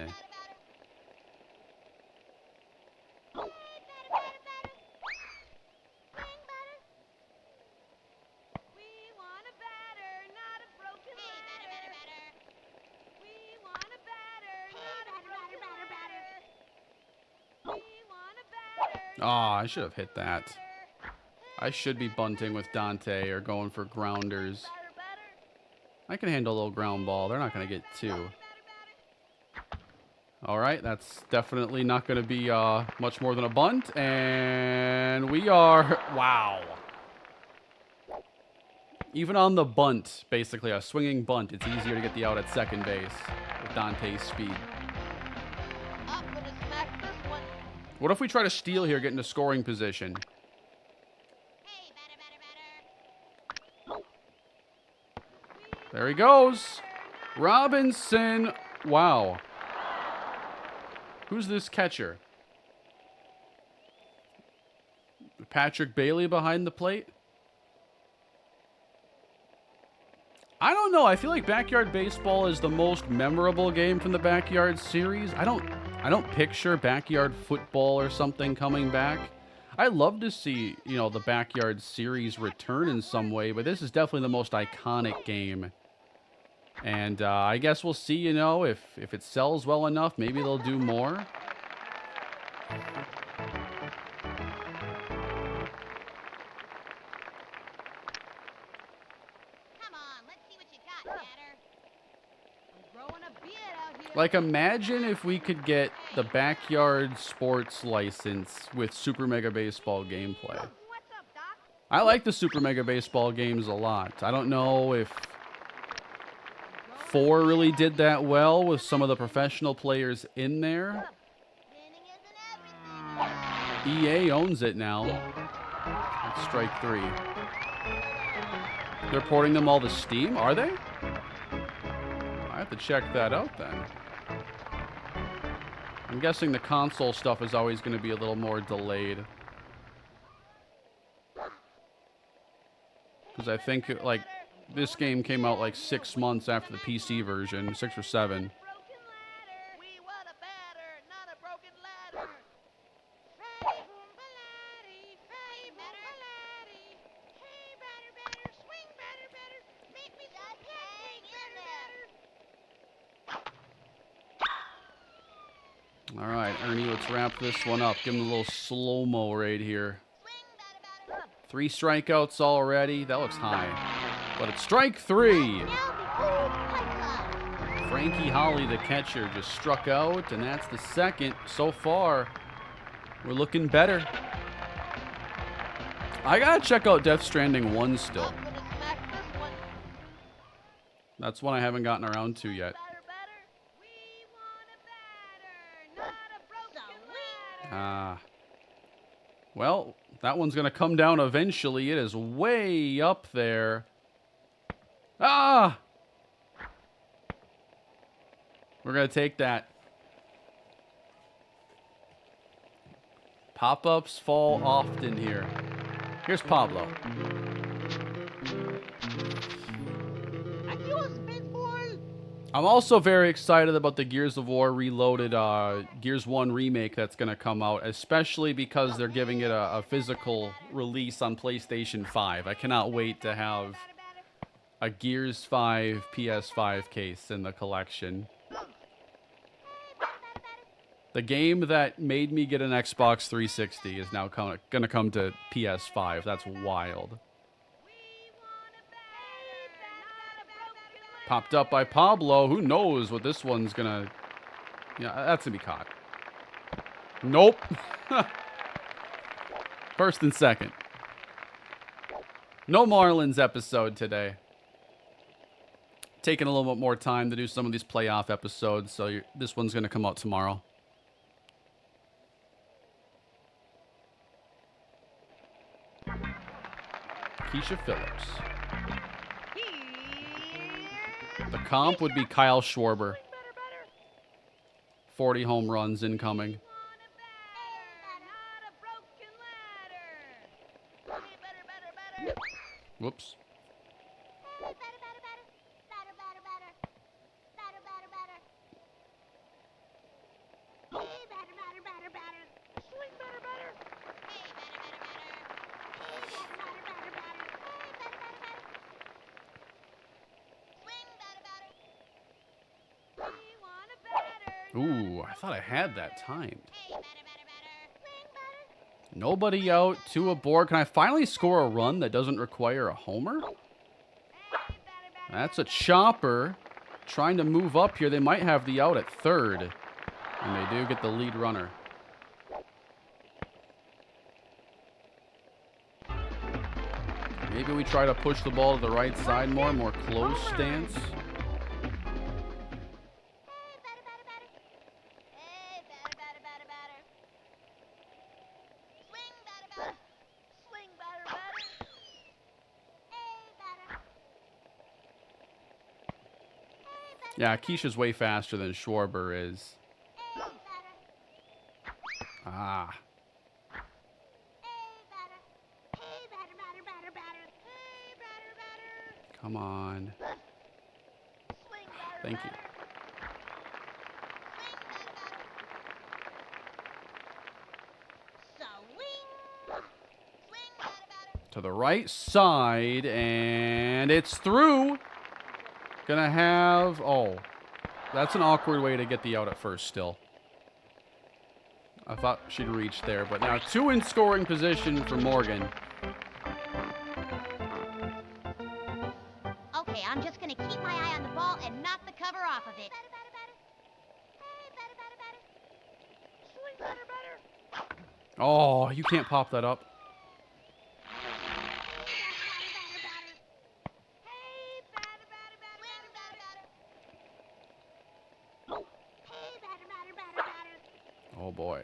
Oh, I should have hit that. I should be bunting with Dante or going for grounders. I can handle a little ground ball. They're not going to get 2. All right, that's definitely not going to be much more than a bunt. And we are... Wow. Even on the bunt, basically a swinging bunt, it's easier to get the out at second base with Dante's speed. What if we try to steal here, get into scoring position? There he goes. Robinson. Wow. Who's this catcher? Patrick Bailey behind the plate. I don't know. I feel like Backyard Baseball is the most memorable game from the Backyard series. I don't picture Backyard Football or something coming back. I'd love to see, you know, the Backyard series return in some way, but this is definitely the most iconic game. And I guess we'll see, you know, if it sells well enough, maybe they'll do more. Like, imagine if we could get the Backyard Sports license with Super Mega Baseball gameplay. I like the Super Mega Baseball games a lot. I don't know if 4 really did that well with some of the professional players in there. EA owns it now. That's strike 3. They're porting them all to Steam, are they? I have to check that out then. I'm guessing the console stuff is always going to be a little more delayed. Because I think, like, this game came out like 6 months after the PC version, 6 or 7. All right, Ernie, let's wrap this one up. Give him a little slow-mo right here. 3 strikeouts already. That looks high. But it's strike 3. Frankie Holly, the catcher, just struck out, and that's the second. So far, we're looking better. I gotta check out Death Stranding 1 still. That's one I haven't gotten around to yet. Well, that one's going to come down eventually. It is way up there. Ah! We're going to take that. Pop-ups fall often here. Here's Pablo. I'm also very excited about the Gears of War Reloaded Gears 1 remake that's going to come out, especially because they're giving it a physical release on PlayStation 5. I cannot wait to have a Gears 5 PS5 case in the collection. The game that made me get an Xbox 360 is now going to come to PS5. That's wild. Popped up by Pablo. Who knows what this one's gonna... Yeah, that's gonna be caught. Nope. First and second. No Marlins episode today. Taking a little bit more time to do some of these playoff episodes, so this one's gonna come out tomorrow. Keisha Phillips. The comp would be Kyle Schwarber. 40 home runs incoming. Whoops. Ooh, I thought I had that timed. Nobody out, 2 aboard. Can I finally score a run that doesn't require a homer? That's a chopper. Trying to move up here. They might have the out at third. And they do get the lead runner. Maybe we try to push the ball to the right side more close stance. Yeah, Keisha's way faster than Schwarber is. Ah. Come on. Swing batter, Thank you. batter. Swing batter, batter. To the right side, and it's through. Gonna have, oh, that's an awkward way to get the out at first still. I thought she'd reach there, but now 2 in scoring position for Morgan. Okay, I'm just gonna keep my eye on the ball and knock the cover off of it. Batter, batter, batter. Hey, batter, batter, batter. Swing, batter, batter. Oh, you can't pop that up. Oh boy.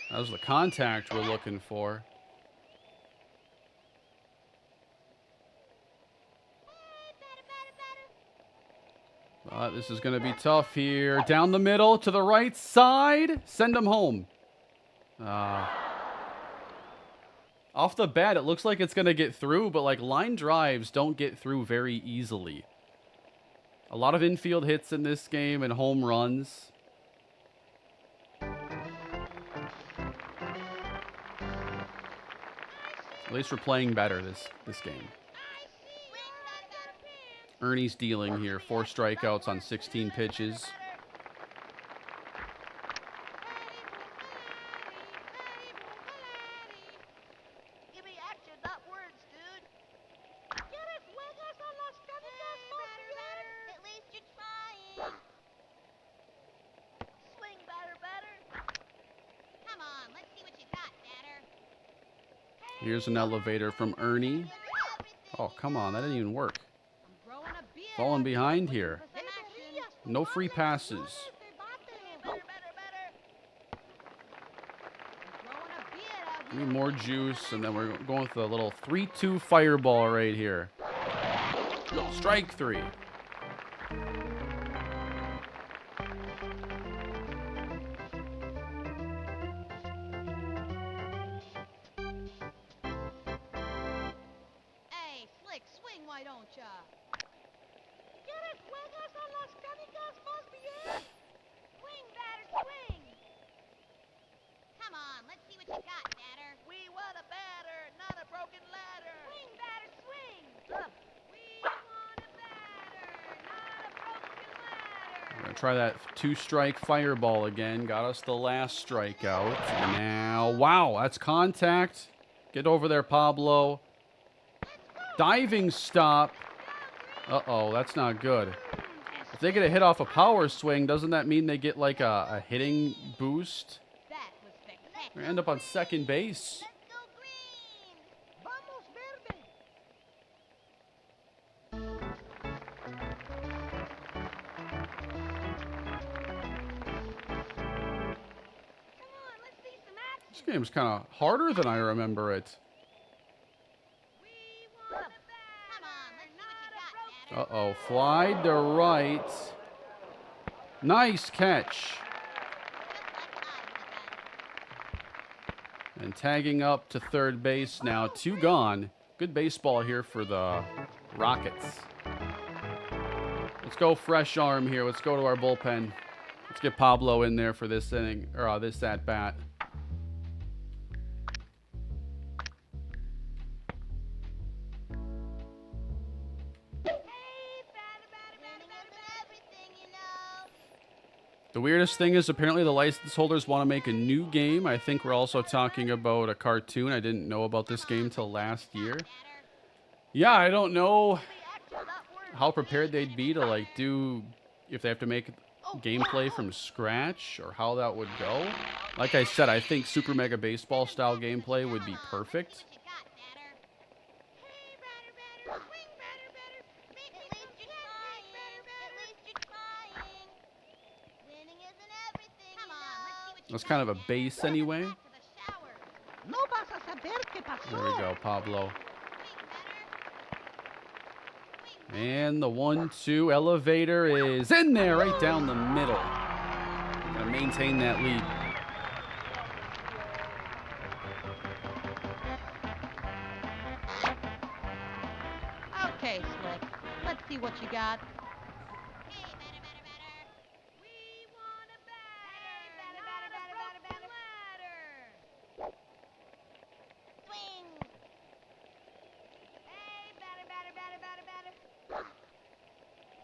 That was the contact we're looking for. This is going to be tough here. Down the middle to the right side. Send him home. Off the bat, it looks like it's going to get through, but like line drives don't get through very easily. A lot of infield hits in this game and home runs. At least we're playing better this game. Ernie's dealing here. 4 strikeouts on 16 pitches. Give me action, not words, dude. At least you're trying. Swing, batter, batter. Come on, let's see what you got, batter. Here's an elevator from Ernie. Oh, come on. That didn't even work. Falling behind here. No free passes. Give me more juice, and then we're going with a little 3-2 fireball right here. Strike 3. Hey, Slick, swing, why don't ya? Swing, batter, swing. Come on, let's see what you got, batter. We want a batter, not a broken ladder. Swing, batter, swing. We want a batter, not a broken ladder. We're going to try that 2-strike fireball again. Got us the last strikeout. And now, wow, that's contact. Get over there, Pablo. Diving stop. Uh-oh, that's not good. If they get a hit off a power swing, doesn't that mean they get like a hitting boost? That was spectacular. We're gonna end up on second base. Let's go green. Vamos verde. Come on, let's see some action. This game's kind of harder than I remember it. We want a batter. Come on, let's see what you got, batter. Uh-oh, fly to right. Nice catch. And tagging up to third base now. 2 gone. Good baseball here for the Rockets. Let's go fresh arm here. Let's go to our bullpen. Let's get Pablo in there for this inning, or this at-bat. The weirdest thing is apparently the license holders want to make a new game. I think we're also talking about a cartoon. I didn't know about this game till last year. Yeah, I don't know how prepared they'd be to like do, if they have to make gameplay from scratch or how that would go. Like I said, I think Super Mega Baseball style gameplay would be perfect. That's kind of a base anyway. No vas a saber qué pasó. There we go, Pablo. And the 1-2 elevator is in there, right down the middle. Gonna maintain that lead. Okay, Slick. got. Hey, batter, batter, batter. We want a batter, Hey, not a batter, batter, broken batter, ladder. Swing. Hey, batter, batter, batter, batter, batter.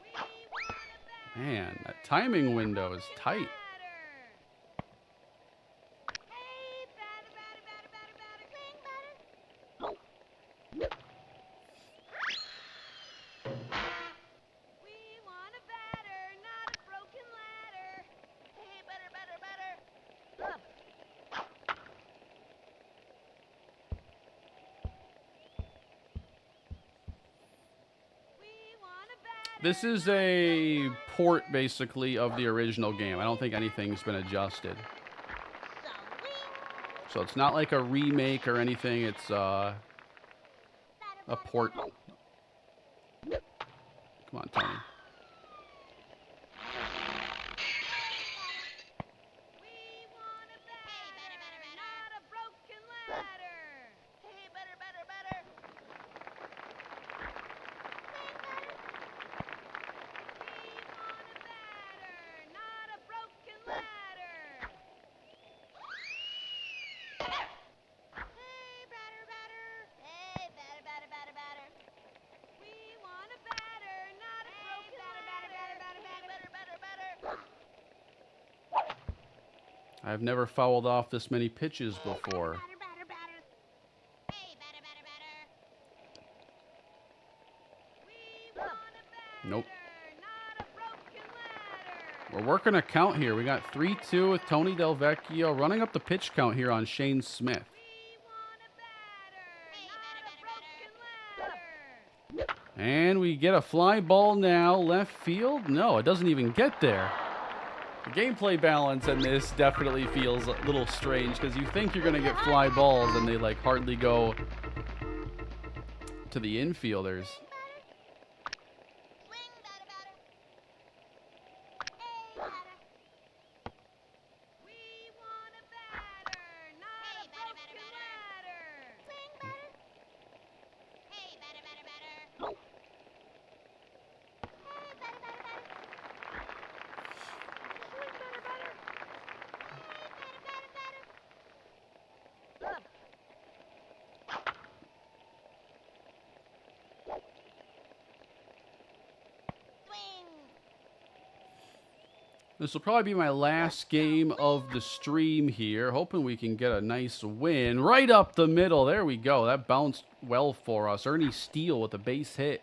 We want a batter. Man, that timing window is tight. Hey, batter, batter, batter, batter, batter. Swing, batter. We want a batter, not a broken ladder. Hey, batter, batter, batter. We want a batter. This is a port, basically, of the original game. I don't think anything's been adjusted. Swing. So it's not like a remake or anything. It's a port. Come on, Tony. We want a batter, batter, batter, batter. not a broken ladder. Hey, batter, batter, batter. We want a batter, not a broken ladder. Hey, batter, batter. Hey, batter, batter, batter, batter. We want a batter, not a broken ladder. Batter, batter, batter. I've never fouled off this many pitches before. Batter, batter, batter. Hey, batter, batter, batter. We want a batter, Nope. not a broken ladder. We're working a count here. We got 3-2 with Tony Del Vecchio, running up the pitch count here on Shane Smith. We want a batter, Hey, not batter, a broken ladder. And we get a fly ball now. Left field? No, it doesn't even get there. The gameplay balance in this definitely feels a little strange because you think you're going to get fly balls and they like hardly go to the infielders. Swing, batter, batter. Hey, batter. We want a batter, not Hey, a batter, broken batter, batter. ladder. Swing, batter. Hey, batter, batter, batter. Hey, batter, batter, batter. Swing, batter, batter. Hey, batter, batter, batter. Swing. This will probably be my last game of the stream here. Hoping we can get a nice win. Right up the middle. There we go. That bounced well for us. Ernie Steele with a base hit.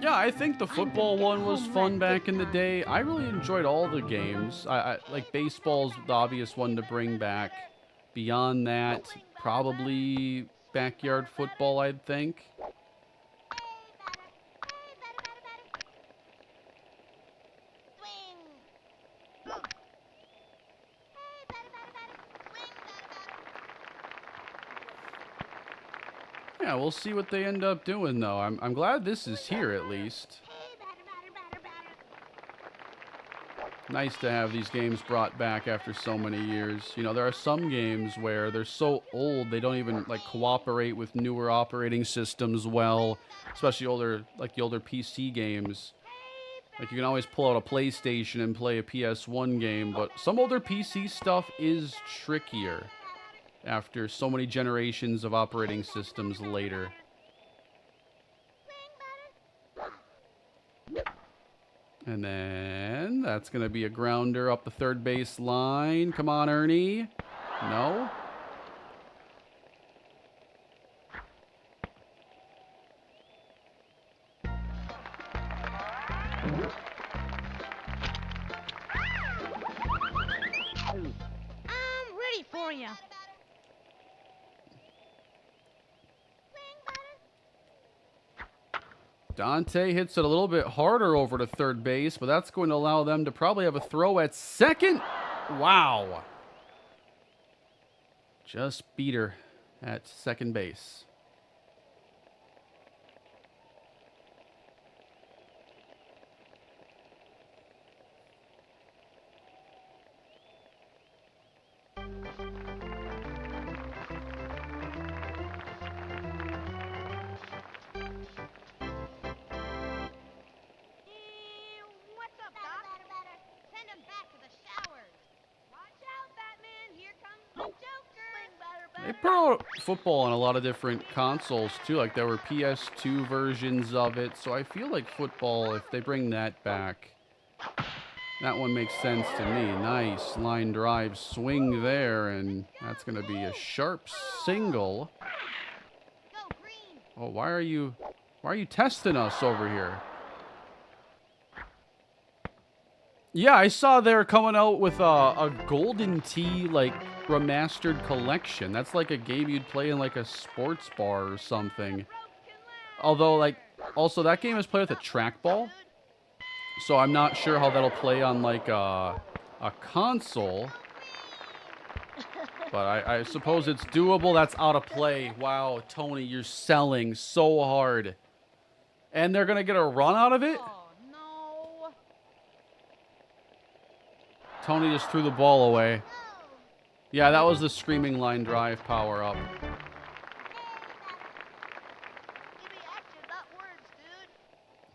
Yeah, I think the football one was fun back in the day. I really enjoyed all the games. I like baseball's the obvious one to bring back. Beyond that, probably backyard football, I'd think. Hey, batter. Hey, batter, batter, batter. Swing. Hey, batter, batter, batter. Swing, batter, batter. Yeah, we'll see what they end up doing, though. I'm glad this is here, at least. Hey, batter, batter, batter, batter. Nice to have these games brought back after so many years. You know, there are some games where they're so old they don't even like cooperate with newer operating systems well, especially older, like the older PC games. Like you can always pull out a PlayStation and play a PS1 game, but some older PC stuff is trickier after so many generations of operating systems later. And then that's going to be a grounder up the third base line. Come on, Ernie. No. I'm ready for you. Dante hits it a little bit harder over to third base, but that's going to allow them to probably have a throw at second. Wow. Just beat her at second base. They put out football on a lot of different consoles too. Like there were PS2 versions of it. So I feel like football, if they bring that back, that one makes sense to me. Nice line drive swing there, and that's going to be a sharp single. Go green. Oh, why are you testing us over here? Yeah, I saw they're coming out with a Golden Tee like remastered collection. That's like a game you'd play in like a sports bar or something. Although like also that game is played with a trackball. So I'm not sure how that'll play on like a console. But I suppose it's doable. That's out of play. Wow, Tony, you're selling so hard. And they're going to get a run out of it? Oh, no. Tony just threw the ball away. Yeah, that was the screaming line drive power up. Give me action, not words, dude.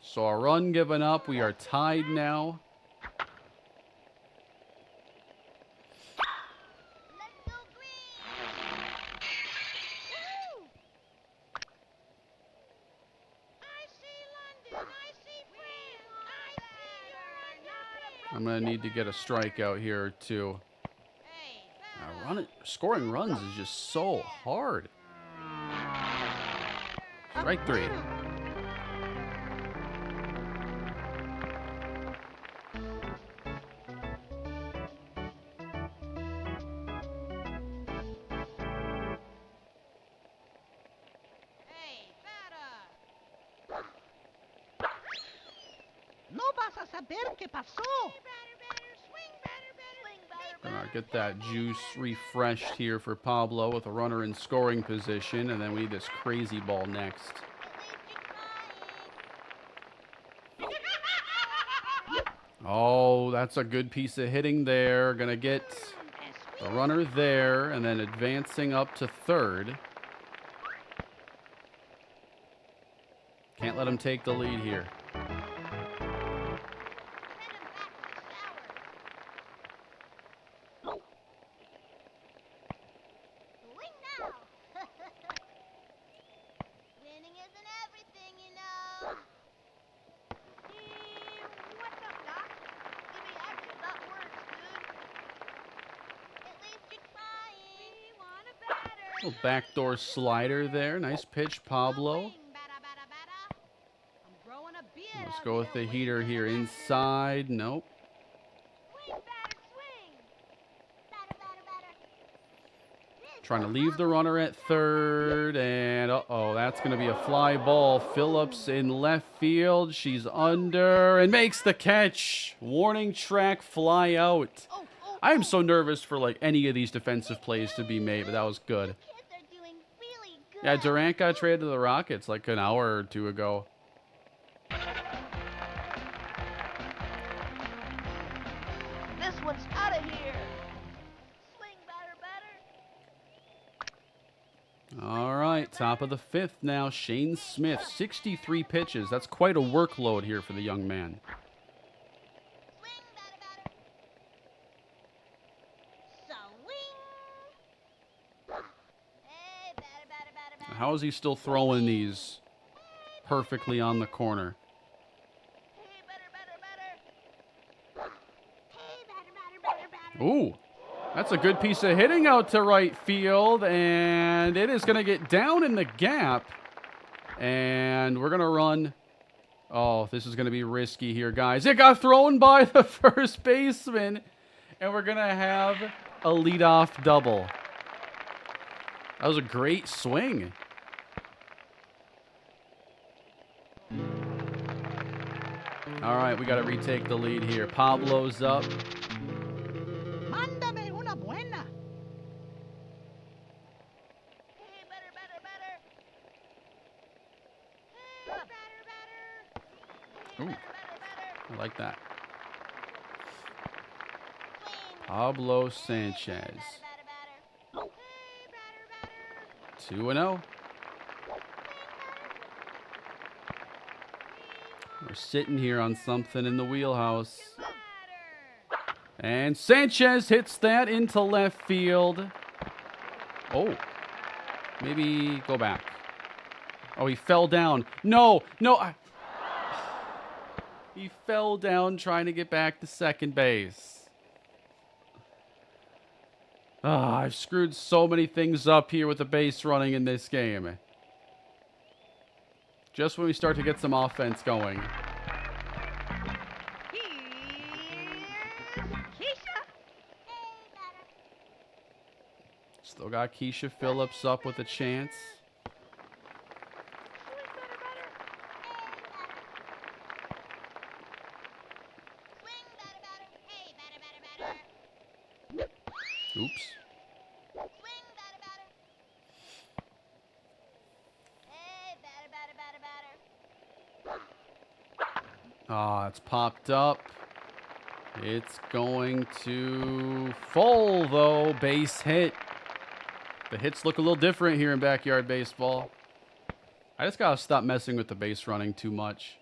So a run given up. We are tied now. Let's go green. Woo! I see London. I see France. I see Europe. I'm going to need to get a strikeout here, too. Hey, Scoring runs is just so hard. Strike three. hey, batter. No vas a saber qué pasó. Batter, batter, swing, batter, batter. Swing, batter, Gonna batter. get that juice refreshed here for Pablo with a runner in scoring position, and then we need this crazy ball next. Oh, that's a good piece of hitting there. Gonna get the runner there, and then advancing up to third. Can't let him take the lead here. Swing now. Winning isn't everything, you know. What's up, Doc? Give me action, not words, dude. At least you're trying. We want a batter. Little backdoor slider there. Nice pitch, Pablo. Swing, batter, batter, batter. I'm growing a beard. Let's go with the heater here inside. Nope. Swing, batter, swing. Batter, batter, batter. Trying to leave the runner at third, and uh-oh, that's going to be a fly ball. Phillips in left field. She's under and makes the catch. Warning track, fly out. I am so nervous for like any of these defensive plays to be made, but that was good. Kids are doing really good. Yeah, Durant got traded to the Rockets like an hour or two ago. This one's out of here. Swing, batter, batter. All right, top of the fifth now. Shane Smith, 63 pitches. That's quite a workload here for the young man. Swing, batter, batter. Swing. Hey, batter, batter, batter, batter. How is he still throwing these perfectly on the corner? Hey, batter, batter, batter. Hey, batter, batter, batter, batter. Ooh, that's a good piece of hitting out to right field, and it is going to get down in the gap, and we're going to run. Oh, this is going to be risky here, guys. It got thrown by the first baseman, and we're going to have a leadoff double. That was a great swing. All right, we got to retake the lead here. Pablo's up. Mándame una buena. Hey, batter, batter, batter. Hey, batter, batter. Hey, Ooh. batter, batter, batter. I like that. Swing. Pablo Sanchez. Batter, batter, batter. Hey, batter, batter. 2-0. We're sitting here on something in the wheelhouse. And Sanchez hits that into left field. Oh, Maybe go back. Oh, he fell down. No, no. He fell down trying to get back to second base. Ah, I've screwed so many things up here with the base running in this game. Just when we start to get some offense going. Here's Keisha. Hey, batter. Still got Keisha Phillips up with a chance. Swing, batter, batter. Hey, batter, batter, batter. Oops. Swing, batter, batter. Hey, batter, batter, batter, batter. Ah, it's popped up. It's going to fall, though. Base hit. The hits look a little different here in backyard baseball. I just gotta stop messing with the base running too much.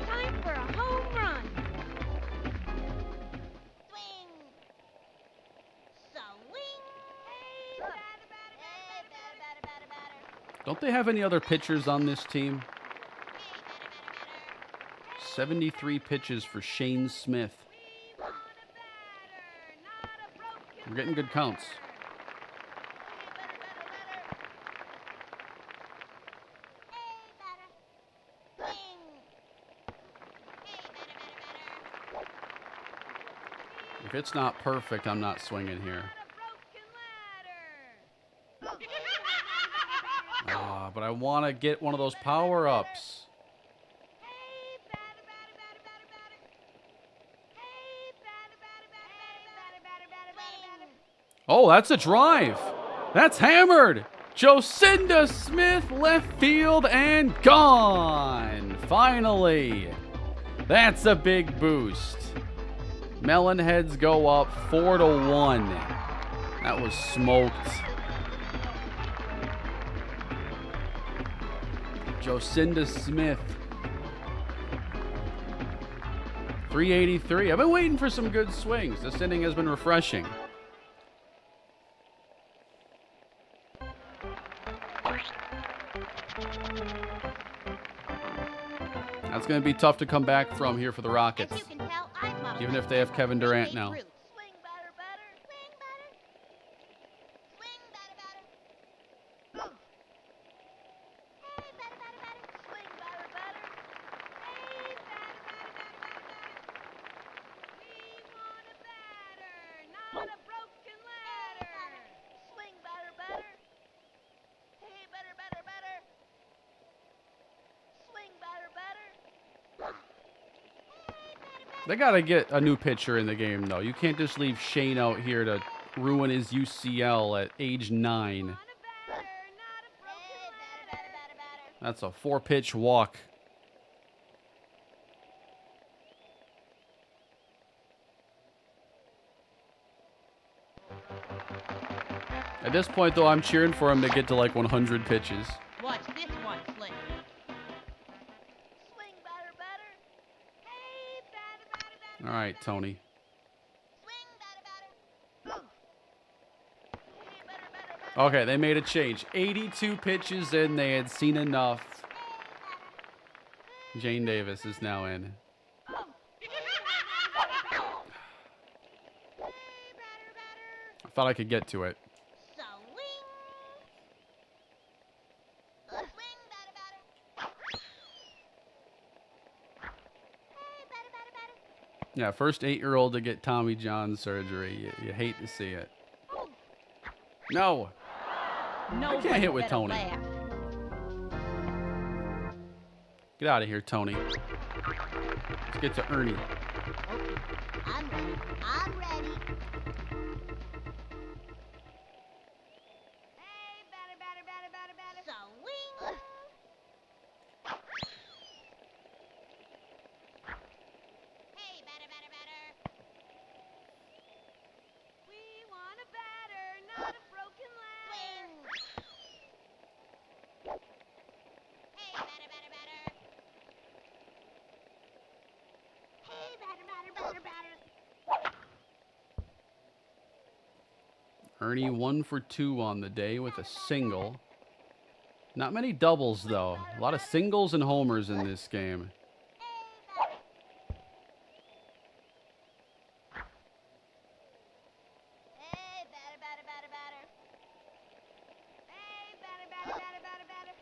Time for a home run. Swing. Swing. Hey, batter, batter, hey, batter, batter, batter, batter. Don't they have any other pitchers on this team? Hey, batter, batter, batter. 73 pitches for Shane Smith. We want a batter, not a broken We're getting good counts. Hey, batter, batter, batter. Hey, batter. Swing. Hey, batter, batter, batter. If it's not perfect, I'm not swinging here. not a broken ladder. Ah, but I want to get one of those power-ups. Hey, batter, batter, batter, batter, batter. Hey, batter, batter, batter, batter, batter, batter, batter. Oh, that's a drive. That's hammered. Jocinda Smith, left field and gone. Finally. That's a big boost. Melonheads go up 4-1. That was smoked. Jocinda Smith. 383. I've been waiting for some good swings. This inning has been refreshing. That's going to be tough to come back from here for the Rockets. As you can tell, I've modeled Even if they have Kevin Durant Babe now. Ruth. Swing, batter, batter. Swing, batter. Swing, batter, batter. Hey, batter, batter, batter. Swing, batter, batter. Hey, batter, batter, batter, batter, batter. We want a batter, not a broken ladder. Swing, batter, batter. Hey, batter, batter, batter. Swing, batter, batter. They got to get a new pitcher in the game, though. You can't just leave Shane out here to ruin his UCL at age 9. Want a batter, not a broken Hey, batter, batter, batter, batter. That's a 4-pitch walk. At this point, though, I'm cheering for him to get to like 100 pitches. Watch this one, Slick. Swing, batter, batter. Hey, batter, batter, batter. All right, Tony. Swing, batter, batter. Hey, batter, batter, batter. Okay, they made a change. 82 pitches in. They had seen enough. Jane Davis is now in. I thought I could get to it. Swing. Swing, batter, batter. Hey, batter, batter, batter. Yeah, first 8-year-old to get Tommy John surgery. You hate to see it. No. No, can't hit with Tony. Laugh. Get out of here, Tony. Let's get to Ernie. Okay, I'm ready. I'm ready. Hey, batter, batter, batter, batter, batter. Swing. Hey, batter, batter, batter. We want a batter, not a broken ladder. Swing. Ernie 1 for 2 on the day with a single. Not many doubles, though. A lot of singles and homers in this game. Hey, batter, batter, batter, batter. Hey, batter, batter, batter, batter,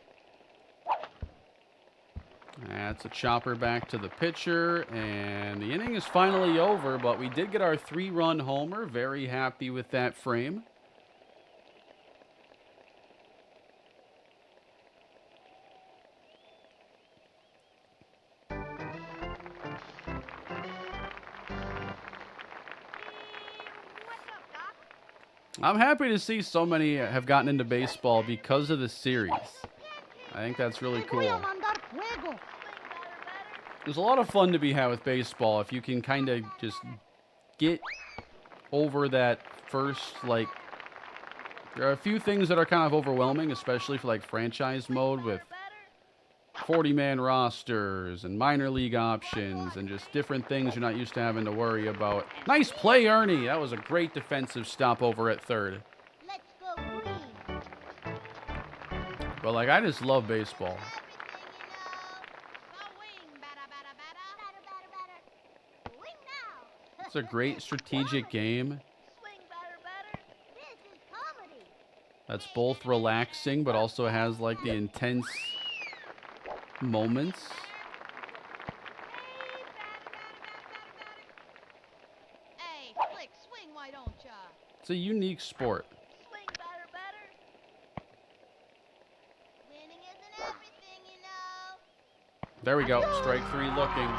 batter. That's a chopper back to the pitcher, and the inning is finally over, but we did get our 3-run homer. Very happy with that frame. What's up, Doc? I'm happy to see so many have gotten into baseball because of the series. I think that's really Voy a cool. mandar fuego. There's a lot of fun to be had with baseball if you can kind of just get over that first, like, there are a few things that are kind of overwhelming, especially for like franchise mode with 40-man rosters and minor league options and just different things you're not used to having to worry about. Nice play, Ernie. That was a great defensive stop over at third. Let's go green. But like, I just love baseball. Swing, batter, batter, batter. Batter, batter, batter. Swing now. It's a great strategic game Swing, batter, batter. This is comedy. that's both relaxing but also has like the intense moments. Hey, Flick, swing, why don't ya? It's a unique sport. Swing, batter, batter. Winning isn't everything, you know. There we go. Strike 3 looking.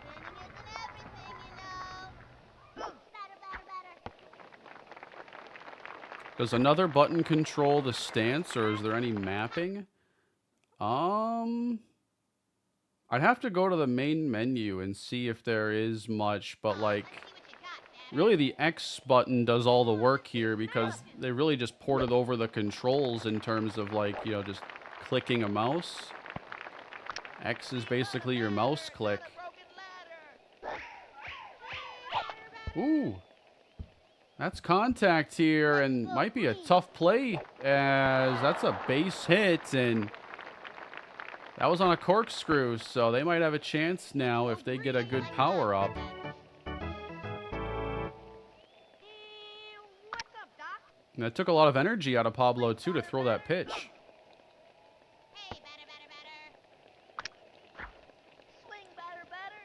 Winning isn't everything, you know. Batter, batter, batter. Does another button control the stance, or is there any mapping? I'd have to go to the main menu and see if there is much, but like, See what you got, batter. really the X button does all the work here because they really just ported over the controls in terms of like, you know, just clicking a mouse. X is basically your mouse click. Broken ladder. Ooh. That's contact here and might be a tough play as that's a base hit and that was on a corkscrew, so they might have a chance now if they get a good power up. What's up, Doc? And that took a lot of energy out of Pablo too to throw that pitch. Hey, batter, batter, batter. Swing, batter, batter.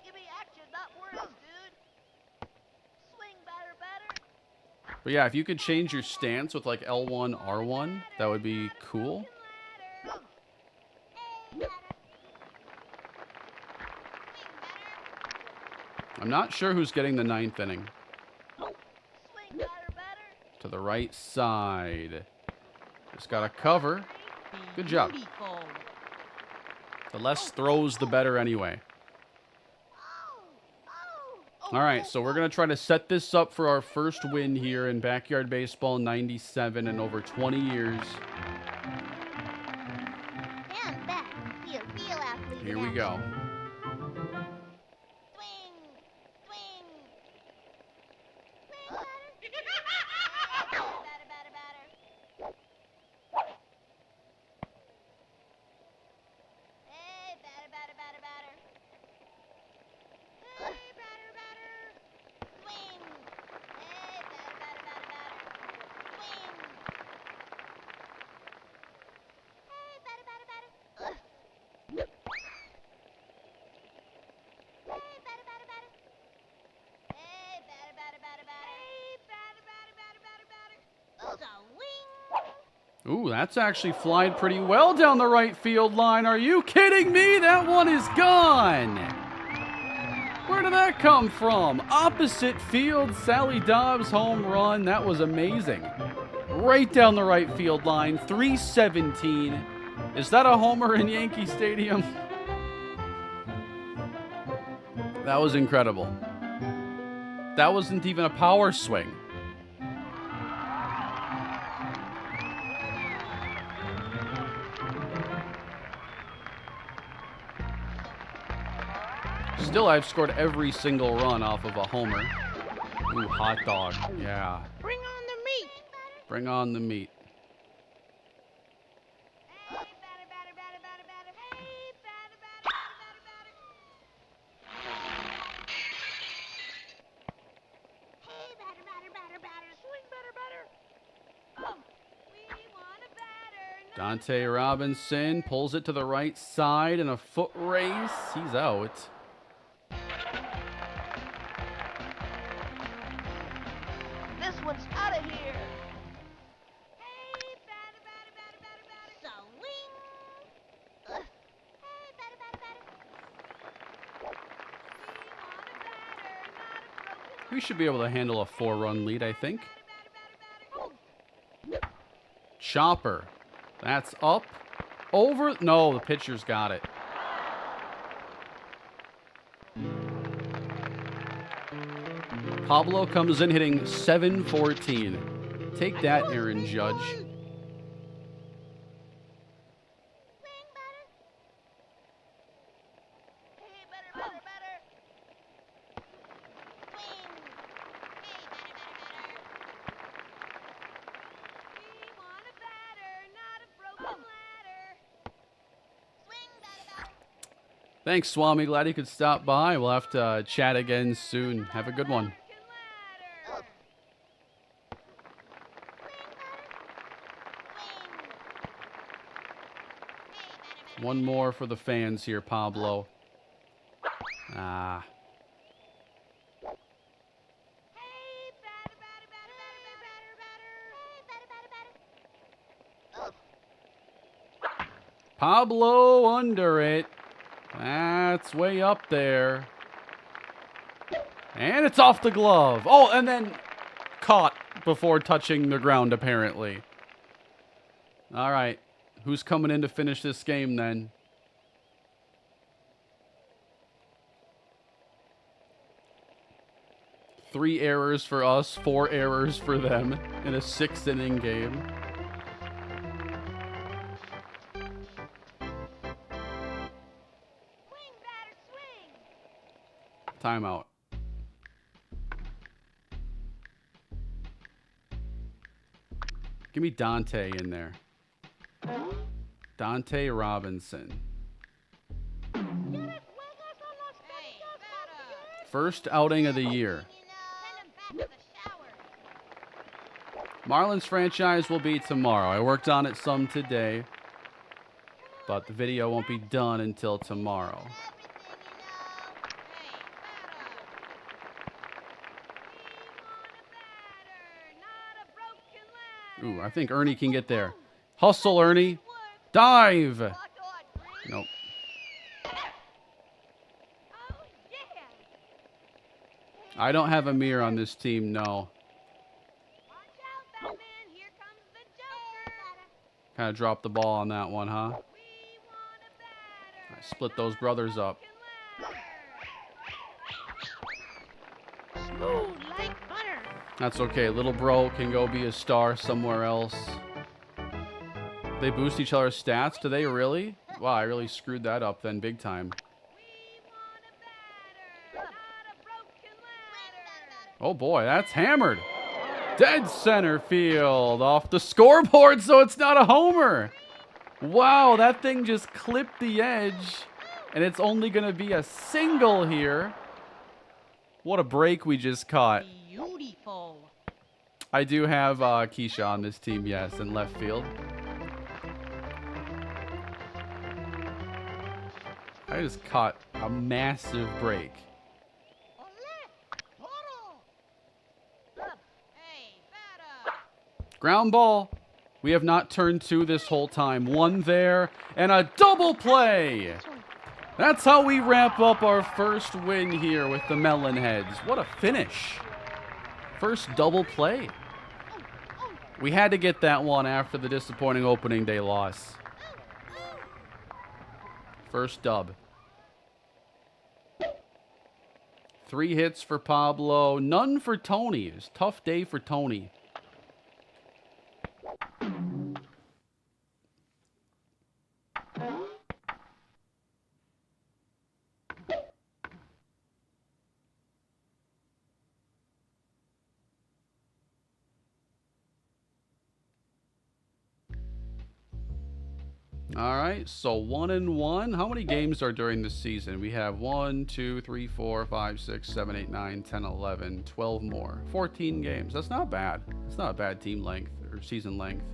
Give me action, not words, dude. Swing, batter, batter. But yeah, if you could change your stance with like L1, R1, that would be cool. Ladder. Hey, batter. Swing, batter. I'm not sure who's getting the 9th inning. Swing, batter, batter. To the right side. Just got to cover. Good job. Beautiful. The less throws, the better anyway. All right, so we're going to try to set this up for our first win here in Backyard Baseball 97 in over 20 years. Stand back and see a real athlete. Here in we go. action. Swing, swing. Swing, batter. Batter, batter, batter. Hey, batter, batter, batter, batter. Hey, batter, batter. Swing. Hey, batter, batter, batter, batter. Swing. Hey, batter, batter, batter. Ugh. Hey, batter, batter, batter. Hey, batter, batter, batter, batter. Hey, batter, batter, batter, batter, batter. Swing. Ooh, that's actually flying pretty well down the right field line. Are you kidding me? That one is gone. Where did that come from? Opposite field, Sally Dobbs home run. That was amazing. Right down the right field line, 317. Is that a homer in Yankee Stadium? That was incredible. That wasn't even a power swing. Still, I've scored every single run off of a homer. Ooh, hot dog. Yeah. Bring on the meat. Bring on the meat. Hey, batter, batter, batter, batter, batter. Hey, batter, batter, batter, batter, batter. Hey, batter, batter, batter, batter. Swing, batter, batter. Oh, we want a batter. Dante Robinson pulls it to the right side in a foot race. He's out. This one's out of here. Hey, batter, batter, batter, batter, batter. Swing. Ugh. Hey, batter, batter, batter. We want a batter, not a broken We should be able to handle a 4-run lead, I think. batter, batter, batter. Chopper. That's up. Over. No, the pitcher's got it. Pablo comes in hitting .714. Take that, Aaron Judge. Swing, batter. Hey, batter, batter, batter. Swing. Hey, batter, batter, batter. We want a batter, not a broken ladder. Swing, batter, batter. Thanks, Swami. Glad you could stop by. We'll have to chat again soon. Have a good one. Broken ladder. One more for the fans here, Pablo. Ah. Hey, batter, batter, batter, batter, batter, batter. Hey, batter, batter, batter. Pablo under it. That's way up there. And it's off the glove. Oh, and then caught before touching the ground, apparently. All right. Who's coming in to finish this game then? Three errors for us, 4 errors for them in a 6-inning game. Swing, batter, swing. Timeout. Give me Dante in there. Dante Robinson. Hey, batter. First outing of the year. Send him back to the shower. Marlins franchise will be tomorrow. I worked on it some today, but the video won't be done until tomorrow. Ooh, I think Ernie can get there. Hustle, Ernie. Dive. Lock on, green. Nope. Oh, yeah. I don't have a mirror on this team, no. Watch out, Batman. Here comes the Joker. Kind of dropped the ball on that one, huh? We want a batter. I split those brothers up. Smooth like butter. That's okay. Little bro can go be a star somewhere else. They boost each other's stats? Do they really? Wow, I really screwed that up then big time. We want a batter, not a broken ladder. Oh boy, that's hammered. Dead center field off the scoreboard, so it's not a homer. Wow, that thing just clipped the edge, and it's only going to be a single here. What a break we just caught. Beautiful. I do have Keisha on this team, yes, in left field. I just caught a massive break. Hey, batter. Ground ball. We have not turned 2 this whole time. 1 there, and a double play. That's how we wrap up our first win here with the Melonheads. What a finish. First double play. We had to get that one after the disappointing opening day loss. First dub. 3 hits for Pablo, none for Tony. It's a tough day for Tony. All right, so 1-1. How many games are during the season? We have 1, 2, 3, 4, 5, 6, 7, 8, 9, 10, 11, 12 more. 14 games. That's not bad. That's not a bad team length or season length.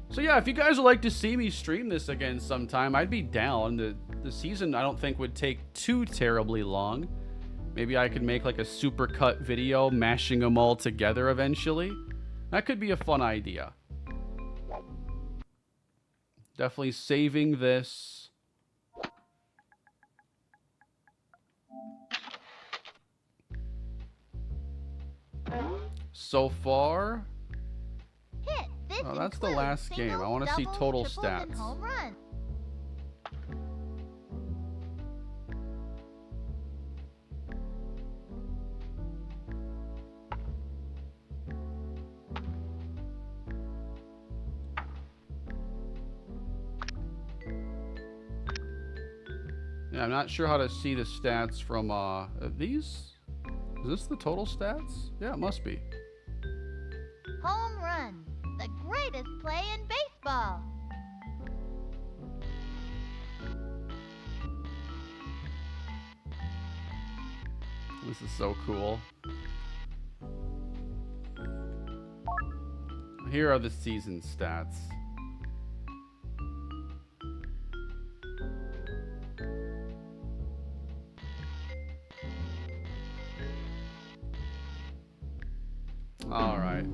So yeah, if you guys would like to see me stream this again sometime, I'd be down. The season I don't think would take too terribly long. Maybe I could make like a super cut video mashing them all together eventually. That could be a fun idea. Definitely saving this. So far, oh, that's the last game. I want to see total stats. Yeah, I'm not sure how to see the stats from these. Is this the total stats? Yeah, it must be. Home run, the greatest play in baseball. This is so cool. Here are the season stats. All right.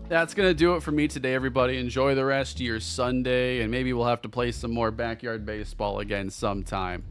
That's going to do it for me today, everybody. Enjoy the rest of your Sunday, and maybe we'll have to play some more backyard baseball again sometime.